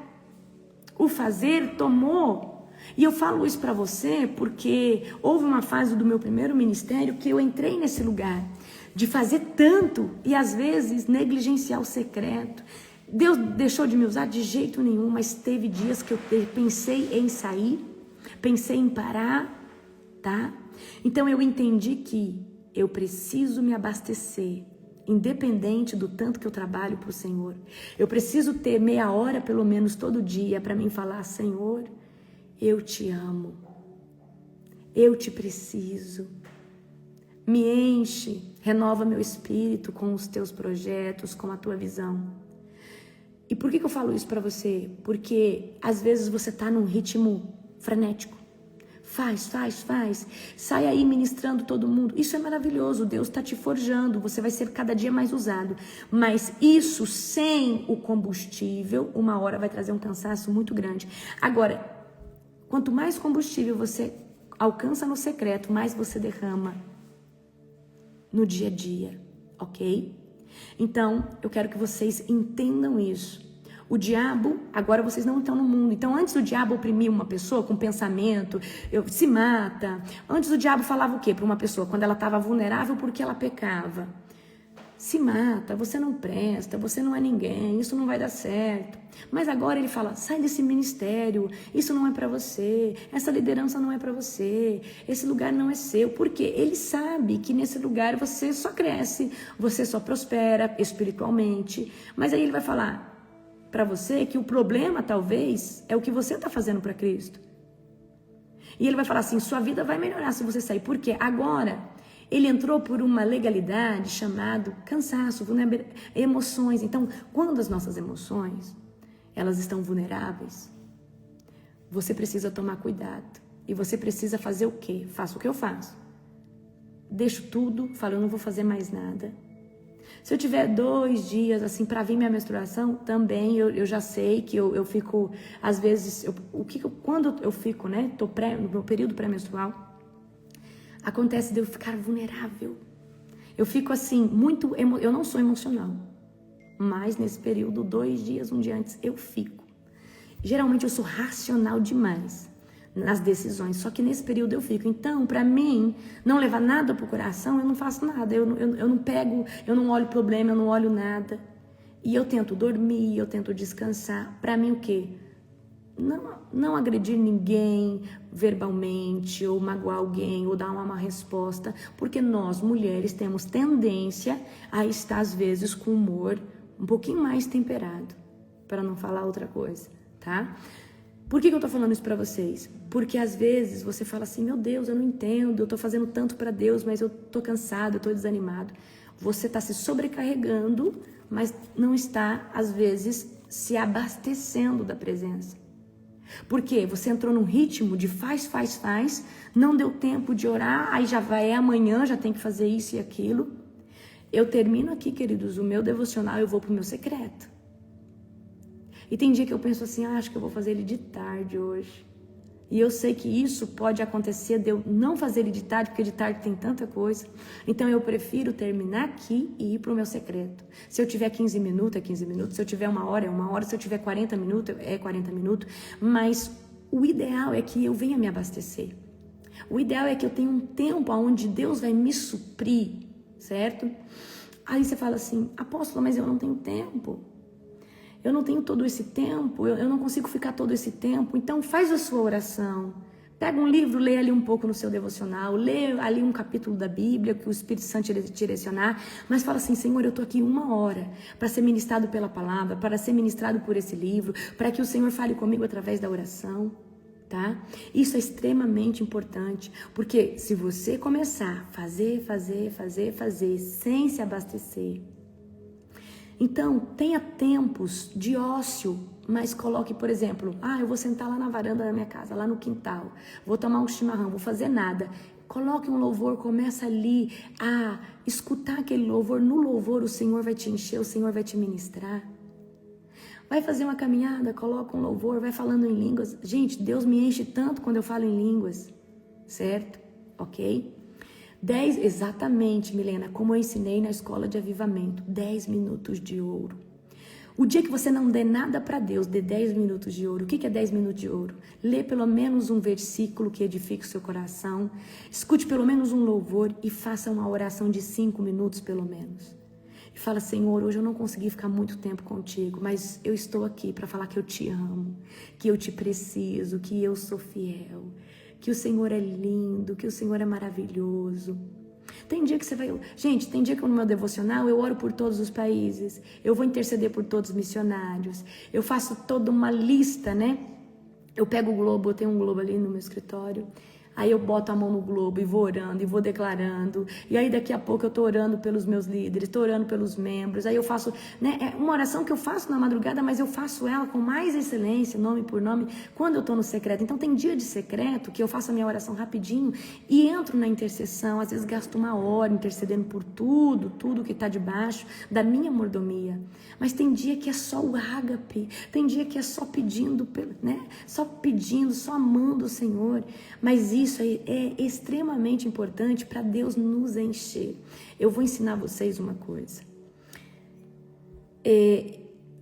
O fazer tomou... E eu falo isso para você porque houve uma fase do meu primeiro ministério que eu entrei nesse lugar de fazer tanto e às vezes negligenciar o secreto. Deus deixou de me usar de jeito nenhum, mas teve dias que eu pensei em sair, pensei em parar, tá? Então eu entendi que eu preciso me abastecer, independente do tanto que eu trabalho para o Senhor. Eu preciso ter meia hora, pelo menos, todo dia para mim falar: Senhor, eu te amo, eu te preciso. Me enche, renova meu espírito com os teus projetos, com a tua visão. E por que eu falo isso para você? Porque às vezes você está num ritmo frenético. Faz. Sai aí ministrando todo mundo. Isso é maravilhoso. Deus está te forjando. Você vai ser cada dia mais usado. Mas isso sem o combustível, uma hora vai trazer um cansaço muito grande. Agora, quanto mais combustível você alcança no secreto, mais você derrama no dia a dia, ok? Então, eu quero que vocês entendam isso. O diabo, agora vocês não estão no mundo. Então, antes o diabo oprimia uma pessoa com pensamento, se mata. Antes o diabo falava o quê para uma pessoa? Quando ela estava vulnerável porque ela pecava. Se mata, você não presta, você não é ninguém, isso não vai dar certo. Mas agora ele fala: sai desse ministério, isso não é para você, essa liderança não é para você, esse lugar não é seu. Porque ele sabe que nesse lugar você só cresce, você só prospera espiritualmente. Mas aí ele vai falar para você que o problema talvez é o que você está fazendo para Cristo. E ele vai falar assim: sua vida vai melhorar se você sair. Por quê? Agora ele entrou por uma legalidade chamada cansaço, emoções. Então, quando as nossas emoções elas estão vulneráveis, você precisa tomar cuidado. E você precisa fazer o quê? Faça o que eu faço. Deixo tudo, falo: eu não vou fazer mais nada. Se eu tiver 2 dias assim para vir minha menstruação, também eu já sei que eu fico, às vezes, quando eu fico, né, no meu período pré-menstrual, acontece de eu ficar vulnerável. Eu fico assim, eu não sou emocional, mas nesse período, 2 dias, 1 dia antes, eu fico. Geralmente eu sou racional demais nas decisões, só que nesse período eu fico. Então, para mim, não levar nada pro coração, eu não faço nada, eu não pego, eu não olho problema, eu não olho nada. E eu tento dormir, eu tento descansar. Para mim, o quê? Não agredir ninguém verbalmente, ou magoar alguém, ou dar uma má resposta, porque nós, mulheres, temos tendência a estar, às vezes, com humor um pouquinho mais temperado, para não falar outra coisa, tá? Por que eu tô falando isso pra vocês? Porque às vezes você fala assim: meu Deus, eu não entendo, eu tô fazendo tanto pra Deus, mas eu tô cansado, eu tô desanimado. Você tá se sobrecarregando, mas não está, às vezes, se abastecendo da presença. Por quê? Você entrou num ritmo de faz, não deu tempo de orar, aí já vai, amanhã, já tem que fazer isso e aquilo. Eu termino aqui, queridos, o meu devocional, eu vou pro meu secreto. E tem dia que eu penso assim: acho que eu vou fazer ele de tarde hoje. E eu sei que isso pode acontecer de eu não fazer ele de tarde, porque de tarde tem tanta coisa. Então eu prefiro terminar aqui e ir pro meu secreto. Se eu tiver 15 minutos, é 15 minutos. Se eu tiver 1 hora, é 1 hora. Se eu tiver 40 minutos, é 40 minutos. Mas o ideal é que eu venha me abastecer. O ideal é que eu tenha um tempo onde Deus vai me suprir, certo? Aí você fala assim: apóstolo, mas eu não tenho tempo. Eu não tenho todo esse tempo, eu não consigo ficar todo esse tempo. Então faz a sua oração. Pega um livro, lê ali um pouco no seu devocional, lê ali um capítulo da Bíblia que o Espírito Santo te direcionar, mas fala assim: Senhor, eu estou aqui 1 hora para ser ministrado pela palavra, para ser ministrado por esse livro, para que o Senhor fale comigo através da oração, tá? Isso é extremamente importante, porque se você começar a fazer, sem se abastecer, então, tenha tempos de ócio, mas coloque, por exemplo, eu vou sentar lá na varanda da minha casa, lá no quintal, vou tomar um chimarrão, vou fazer nada. Coloque um louvor, começa ali a escutar aquele louvor. No louvor o Senhor vai te encher, o Senhor vai te ministrar. Vai fazer uma caminhada, coloca um louvor, vai falando em línguas. Gente, Deus me enche tanto quando eu falo em línguas, certo? Ok? 10, exatamente, Milena, como eu ensinei na escola de avivamento, 10 minutos de ouro. O dia que você não der nada para Deus, dê 10 minutos de ouro. O que é 10 minutos de ouro? Lê pelo menos um versículo que edifique o seu coração, escute pelo menos um louvor e faça uma oração de 5 minutos pelo menos. E fala: Senhor, hoje eu não consegui ficar muito tempo contigo, mas eu estou aqui para falar que eu te amo, que eu te preciso, que eu sou fiel, que o Senhor é lindo, que o Senhor é maravilhoso. Tem dia que você vai... Gente, tem dia que no meu devocional eu oro por todos os países, eu vou interceder por todos os missionários, eu faço toda uma lista, né? Eu pego o globo, eu tenho um globo ali no meu escritório, aí eu boto a mão no globo e vou orando, e vou declarando, e aí daqui a pouco eu tô orando pelos meus líderes, tô orando pelos membros, aí eu faço, né, é uma oração que eu faço na madrugada, mas eu faço ela com mais excelência, nome por nome, quando eu tô no secreto. Então tem dia de secreto que eu faço a minha oração rapidinho e entro na intercessão, às vezes gasto uma hora intercedendo por tudo que tá debaixo da minha mordomia. Mas tem dia que é só o ágape, tem dia que é só pedindo, né, só pedindo, só amando o Senhor, mas isso é extremamente importante para Deus nos encher. Eu vou ensinar vocês uma coisa.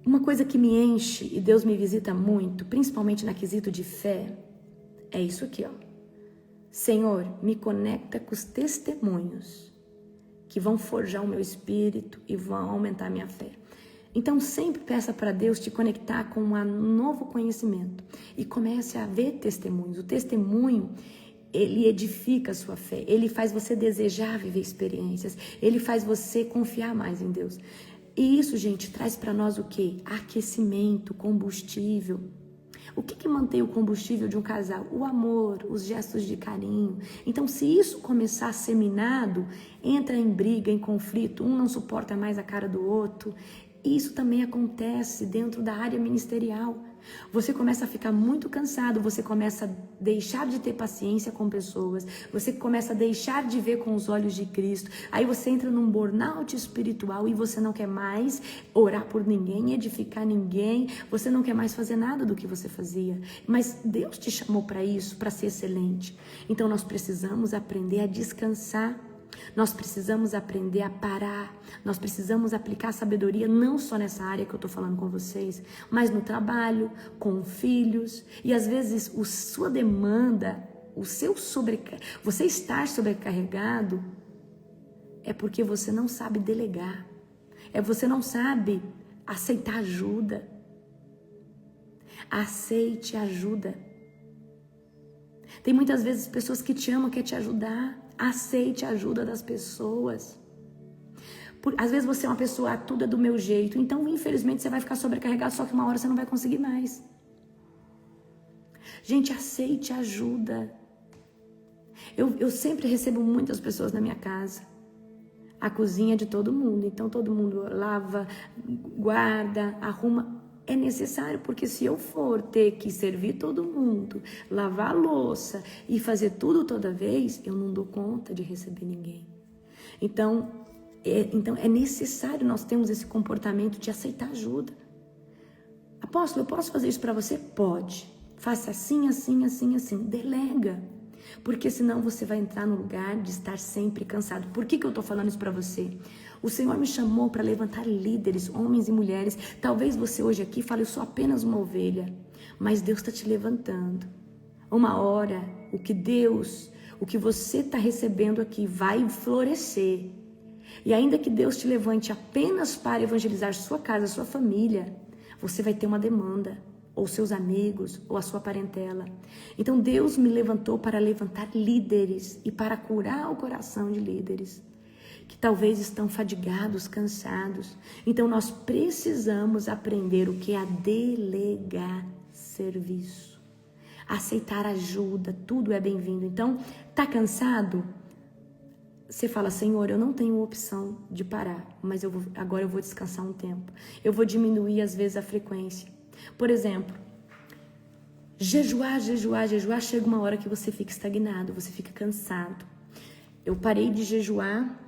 Uma coisa que me enche e Deus me visita muito, principalmente na quesito de fé, é isso aqui, ó. Senhor, me conecta com os testemunhos que vão forjar o meu espírito e vão aumentar a minha fé. Então sempre peça para Deus te conectar com um novo conhecimento e comece a ver testemunhos. O testemunho, ele edifica a sua fé, ele faz você desejar viver experiências, ele faz você confiar mais em Deus. E isso, gente, traz para nós o quê? Aquecimento, combustível. O que mantém o combustível de um casal? O amor, os gestos de carinho. Então, se isso começar a ser minado, entra em briga, em conflito, um não suporta mais a cara do outro. Isso também acontece dentro da área ministerial. Você começa a ficar muito cansado, você começa a deixar de ter paciência com pessoas, você começa a deixar de ver com os olhos de Cristo, aí você entra num burnout espiritual e você não quer mais orar por ninguém, edificar ninguém, você não quer mais fazer nada do que você fazia. Mas Deus te chamou para isso, para ser excelente. Então nós precisamos aprender a descansar. Nós precisamos aprender a parar, nós precisamos aplicar sabedoria não só nessa área que eu estou falando com vocês, mas no trabalho, com filhos, e às vezes a sua demanda, você estar sobrecarregado é porque você não sabe delegar, você não sabe aceitar ajuda. Aceite ajuda. Tem muitas vezes pessoas que te amam, quer te ajudar. Aceite a ajuda das pessoas. Às vezes você é uma pessoa, tudo é do meu jeito, então infelizmente você vai ficar sobrecarregado, só que uma hora você não vai conseguir mais. Gente, aceite ajuda. Eu sempre recebo muitas pessoas na minha casa. A cozinha é de todo mundo, então todo mundo lava, guarda, arruma. É necessário, porque se eu for ter que servir todo mundo, lavar a louça e fazer tudo toda vez, eu não dou conta de receber ninguém. Então é necessário nós termos esse comportamento de aceitar ajuda. Apóstolo, eu posso fazer isso para você? Pode. Faça assim, assim, assim, assim. Delega. Porque senão você vai entrar no lugar de estar sempre cansado. Por que eu estou falando isso para você? O Senhor me chamou para levantar líderes, homens e mulheres. Talvez você hoje aqui fale, eu sou apenas uma ovelha. Mas Deus está te levantando. Uma hora, o que você está recebendo aqui vai florescer. E ainda que Deus te levante apenas para evangelizar sua casa, sua família, você vai ter uma demanda. Ou seus amigos, ou a sua parentela. Então Deus me levantou para levantar líderes e para curar o coração de líderes que talvez estão fadigados, cansados. Então nós precisamos aprender o que é delegar serviço, aceitar ajuda, tudo é bem-vindo. Então, tá cansado? Você fala, Senhor, eu não tenho opção de parar, mas agora eu vou descansar um tempo. Eu vou diminuir às vezes a frequência. Por exemplo, jejuar, chega uma hora que você fica estagnado, você fica cansado. Eu parei de jejuar,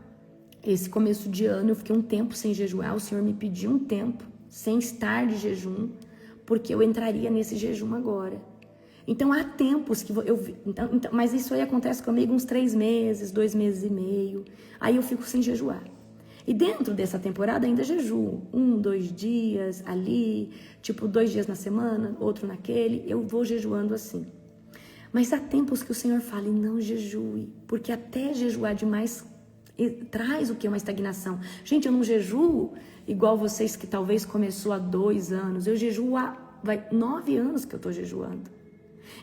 esse começo de ano eu fiquei um tempo sem jejuar, o Senhor me pediu um tempo sem estar de jejum, porque eu entraria nesse jejum agora. Então há tempos que mas isso aí acontece comigo uns 3 meses, 2 meses e meio, aí eu fico sem jejuar. E dentro dessa temporada ainda jejuo, 1, 2 dias ali, tipo 2 dias na semana, outro naquele, eu vou jejuando assim. Mas há tempos que o Senhor fala, não jejue, porque até jejuar demais traz o que? Uma estagnação. Gente, eu não jejuo igual vocês que talvez começou há 2 anos, eu jejuo há 9 anos que eu estou jejuando.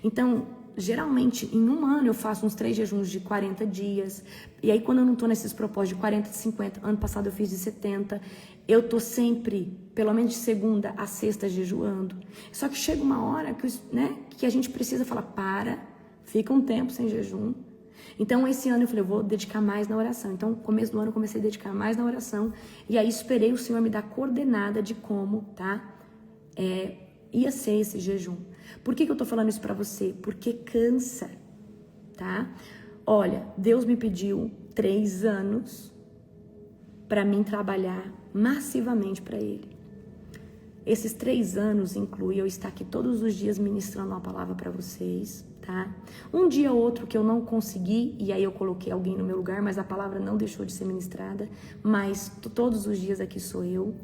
Então, geralmente, em um ano eu faço uns 3 jejuns de 40 dias. E aí, quando eu não tô nesses propósitos de 40, de 50, ano passado eu fiz de 70, eu tô sempre, pelo menos de segunda a sexta, jejuando. Só que chega uma hora que, né, que a gente precisa falar, fica um tempo sem jejum. Então, esse ano eu falei, eu vou dedicar mais na oração. Então, no começo do ano eu comecei a dedicar mais na oração. E aí, esperei o Senhor me dar coordenada de como, tá? Ia ser esse jejum. Por que eu tô falando isso pra você? Porque cansa, tá? Olha, Deus me pediu 3 anos para mim trabalhar massivamente para Ele. Esses 3 anos inclui eu estar aqui todos os dias ministrando uma palavra para vocês, tá? Um dia ou outro que eu não consegui, e aí eu coloquei alguém no meu lugar, mas a palavra não deixou de ser ministrada, mas todos os dias aqui sou eu.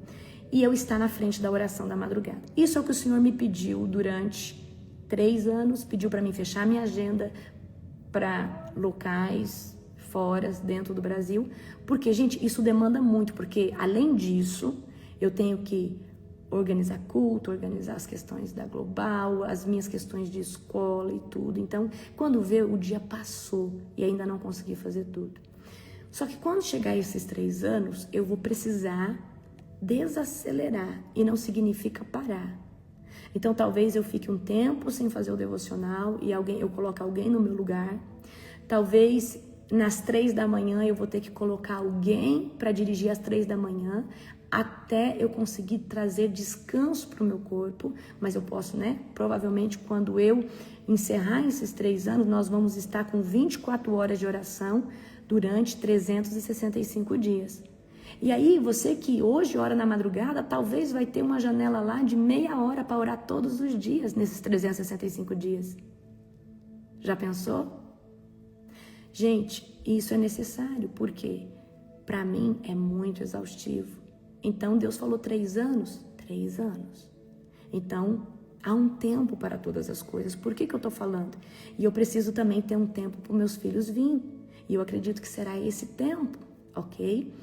E eu estar na frente da oração da madrugada. Isso é o que o Senhor me pediu durante 3 anos, pediu para mim fechar minha agenda para locais fora, dentro do Brasil, porque, gente, isso demanda muito, porque além disso, eu tenho que organizar culto, organizar as questões da Global, as minhas questões de escola e tudo. Então, quando vê, o dia passou e ainda não consegui fazer tudo. Só que quando chegar esses 3 anos, eu vou precisar desacelerar, e não significa parar. Então talvez eu fique um tempo sem fazer o devocional e eu coloque alguém no meu lugar. Talvez nas 3 da manhã eu vou ter que colocar alguém para dirigir às 3 da manhã, até eu conseguir trazer descanso para o meu corpo. Mas eu posso, né? Provavelmente quando eu encerrar esses 3 anos, nós vamos estar com 24 horas de oração durante 365 dias. E aí, você que hoje ora na madrugada, talvez vai ter uma janela lá de meia hora para orar todos os dias, nesses 365 dias. Já pensou? Gente, isso é necessário, porque para mim é muito exaustivo. Então, Deus falou 3 anos? 3 anos. Então, há um tempo para todas as coisas. Por que eu estou falando? E eu preciso também ter um tempo para os meus filhos virem. E eu acredito que será esse tempo, ok?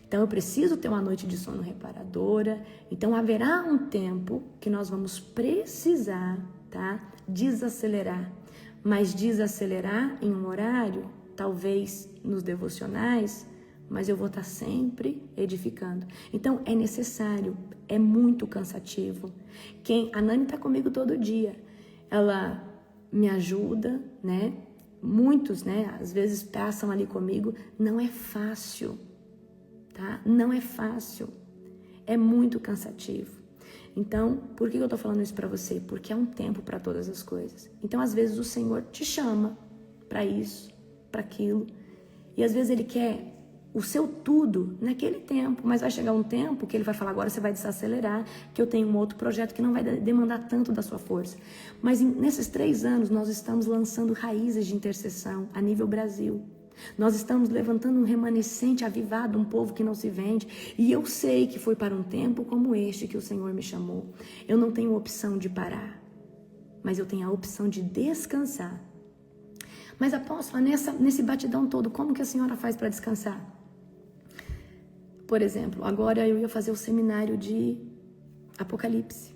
Então, eu preciso ter uma noite de sono reparadora. Então, haverá um tempo que nós vamos precisar, tá? Desacelerar. Mas desacelerar em um horário, talvez nos devocionais, mas eu vou estar sempre edificando. Então, é necessário, é muito cansativo. A Nani está comigo todo dia. Ela me ajuda, né? Muitos, né? Às vezes passam ali comigo. Não é fácil. Tá? Não é fácil, é muito cansativo. Então, por que eu tô falando isso para você? Porque é um tempo para todas as coisas. Então, às vezes o Senhor te chama para isso, para aquilo, e às vezes Ele quer o seu tudo naquele tempo, mas vai chegar um tempo que Ele vai falar, agora você vai desacelerar, que eu tenho um outro projeto que não vai demandar tanto da sua força. Mas nesses 3 anos, nós estamos lançando raízes de intercessão a nível Brasil. Nós estamos levantando um remanescente avivado, um povo que não se vende. E eu sei que foi para um tempo como este que o Senhor me chamou. Eu não tenho opção de parar, mas eu tenho a opção de descansar. Mas apóstola, nesse batidão todo, como que a senhora faz para descansar? Por exemplo, agora eu ia fazer o seminário de Apocalipse.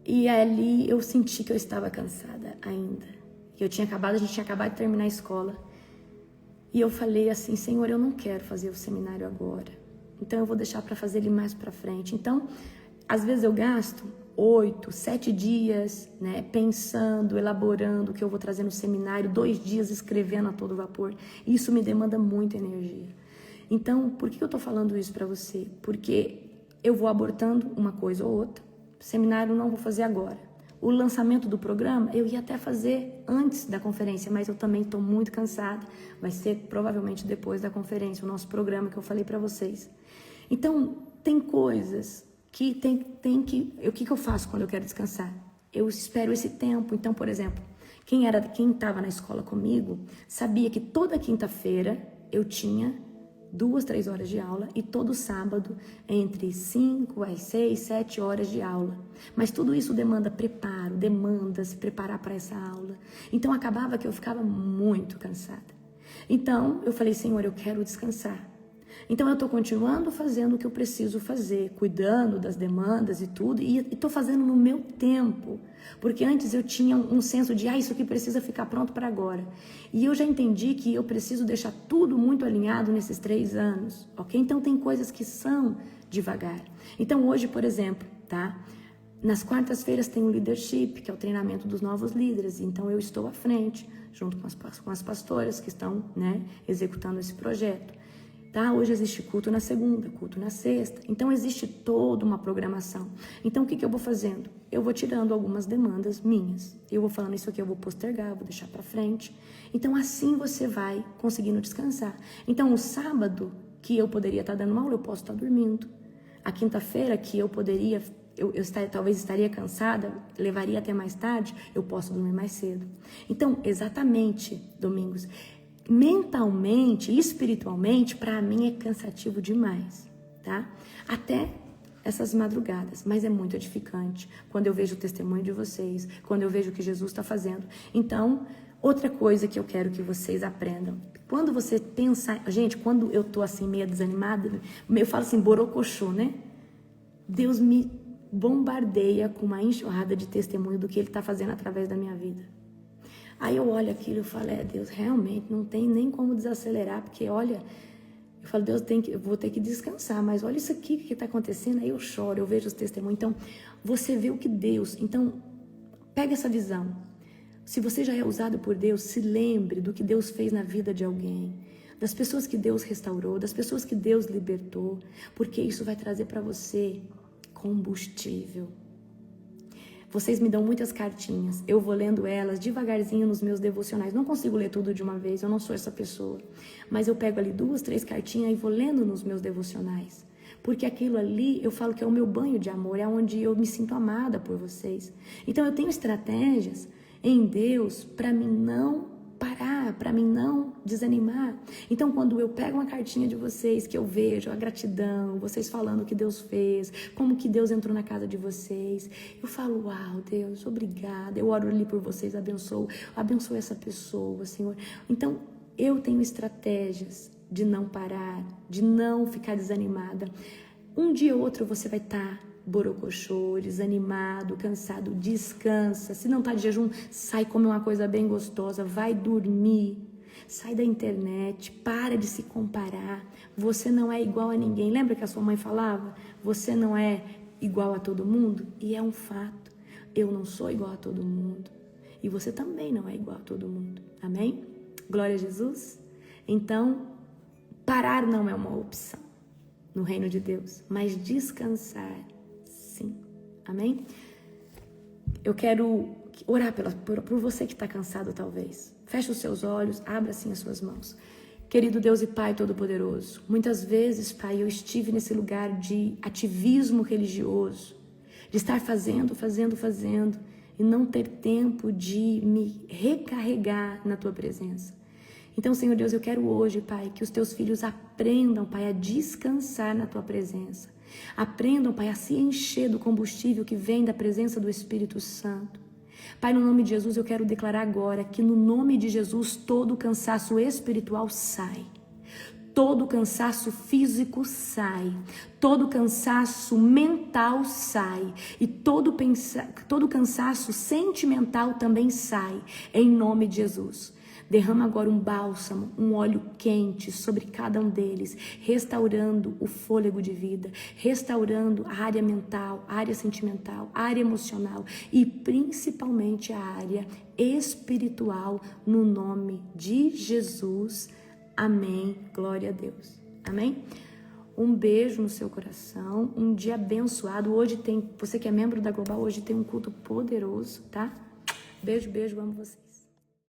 E ali eu senti que eu estava cansada ainda. A gente tinha acabado de terminar a escola. E eu falei assim, Senhor, eu não quero fazer o seminário agora. Então eu vou deixar para fazer ele mais para frente. Então, às vezes eu gasto 8, 7 dias, né, pensando, elaborando o que eu vou trazer no seminário, 2 dias escrevendo a todo vapor. Isso me demanda muita energia. Então, por que eu tô falando isso para você? Porque eu vou abortando uma coisa ou outra. Seminário não vou fazer agora. O lançamento do programa, eu ia até fazer antes da conferência, mas eu também estou muito cansada. Vai ser provavelmente depois da conferência, o nosso programa que eu falei para vocês. Então, tem coisas que tem que... O que eu faço quando eu quero descansar? Eu espero esse tempo. Então, por exemplo, quem estava na escola comigo, sabia que toda quinta-feira eu tinha 2, 3 horas de aula e todo sábado entre 5 às 6, 7 horas de aula. Mas tudo isso demanda preparo, demanda se preparar para essa aula. Então acabava que eu ficava muito cansada. Então eu falei, Senhor, eu quero descansar. Então eu estou continuando fazendo o que eu preciso fazer, cuidando das demandas e tudo, e estou fazendo no meu tempo. Porque antes eu tinha um senso de, isso aqui precisa ficar pronto para agora. E eu já entendi que eu preciso deixar tudo muito alinhado nesses 3 anos, ok? Então tem coisas que são devagar. Então hoje, por exemplo, tá? Nas quartas-feiras tem o leadership, que é o treinamento dos novos líderes. Então eu estou à frente, junto com as pastoras que estão, né, executando esse projeto. Tá? Hoje existe culto na segunda, culto na sexta. Então existe toda uma programação. Então o que eu vou fazendo? Eu vou tirando algumas demandas minhas. Eu vou falando, isso aqui eu vou postergar, vou deixar para frente. Então assim você vai conseguindo descansar. Então o sábado que eu poderia estar dando aula, eu posso estar dormindo. A quinta-feira que eu poderia, talvez estaria cansada, levaria até mais tarde, eu posso dormir mais cedo. Então, exatamente, Domingos, mentalmente, espiritualmente, para mim é cansativo demais, tá? Até essas madrugadas, mas é muito edificante quando eu vejo o testemunho de vocês, quando eu vejo o que Jesus está fazendo. Então, outra coisa que eu quero que vocês aprendam, quando você pensa, gente, quando eu tô assim meio desanimada, eu falo assim, borocochô, né? Deus me bombardeia com uma enxurrada de testemunho do que Ele está fazendo através da minha vida. Aí eu olho aquilo e falo, Deus, realmente não tem nem como desacelerar, porque olha, eu falo, Deus, eu vou ter que descansar, mas olha isso aqui que está acontecendo, aí eu choro, eu vejo os testemunhos. Então, você vê o que Deus, então, pega essa visão. Se você já é usado por Deus, se lembre do que Deus fez na vida de alguém, das pessoas que Deus restaurou, das pessoas que Deus libertou, porque isso vai trazer para você combustível. Vocês me dão muitas cartinhas, eu vou lendo elas devagarzinho nos meus devocionais. Não consigo ler tudo de uma vez, eu não sou essa pessoa. Mas eu pego ali 2, 3 cartinhas e vou lendo nos meus devocionais. Porque aquilo ali, eu falo que é o meu banho de amor, é onde eu me sinto amada por vocês. Então eu tenho estratégias em Deus para mim não parar, para mim não desanimar. Então, quando eu pego uma cartinha de vocês, que eu vejo a gratidão, vocês falando o que Deus fez, como que Deus entrou na casa de vocês, eu falo, uau, Deus, obrigada. Eu oro ali por vocês, abençoo essa pessoa, Senhor. Então, eu tenho estratégias de não parar, de não ficar desanimada. Um dia ou outro você vai estar borocochô, desanimado, cansado, descansa. Se não tá de jejum, sai comer uma coisa bem gostosa, vai dormir, sai da internet, para de se comparar. Você não é igual a ninguém. Lembra que a sua mãe falava? Você não é igual a todo mundo? E é um fato. Eu não sou igual a todo mundo. E você também não é igual a todo mundo. Amém? Glória a Jesus. Então, parar não é uma opção no reino de Deus, mas descansar, sim. Amém? Eu quero orar por você que está cansado, talvez. Feche os seus olhos, abra assim as suas mãos. Querido Deus e Pai Todo-Poderoso, muitas vezes, Pai, eu estive nesse lugar de ativismo religioso, de estar fazendo e não ter tempo de me recarregar na Tua presença. Então, Senhor Deus, eu quero hoje, Pai, que os Teus filhos aprendam, Pai, a descansar na Tua presença. Aprendam, Pai, a se encher do combustível que vem da presença do Espírito Santo. Pai, no nome de Jesus, eu quero declarar agora que no nome de Jesus todo cansaço espiritual sai. Todo cansaço físico sai, todo cansaço mental sai e todo cansaço sentimental também sai, em nome de Jesus. Derrama agora um bálsamo, um óleo quente sobre cada um deles, restaurando o fôlego de vida, restaurando a área mental, a área sentimental, a área emocional e principalmente a área espiritual, no nome de Jesus. Amém. Glória a Deus. Amém? Um beijo no seu coração, um dia abençoado. Hoje tem, você que é membro da Global, hoje tem um culto poderoso, tá? Beijo, beijo, amo vocês.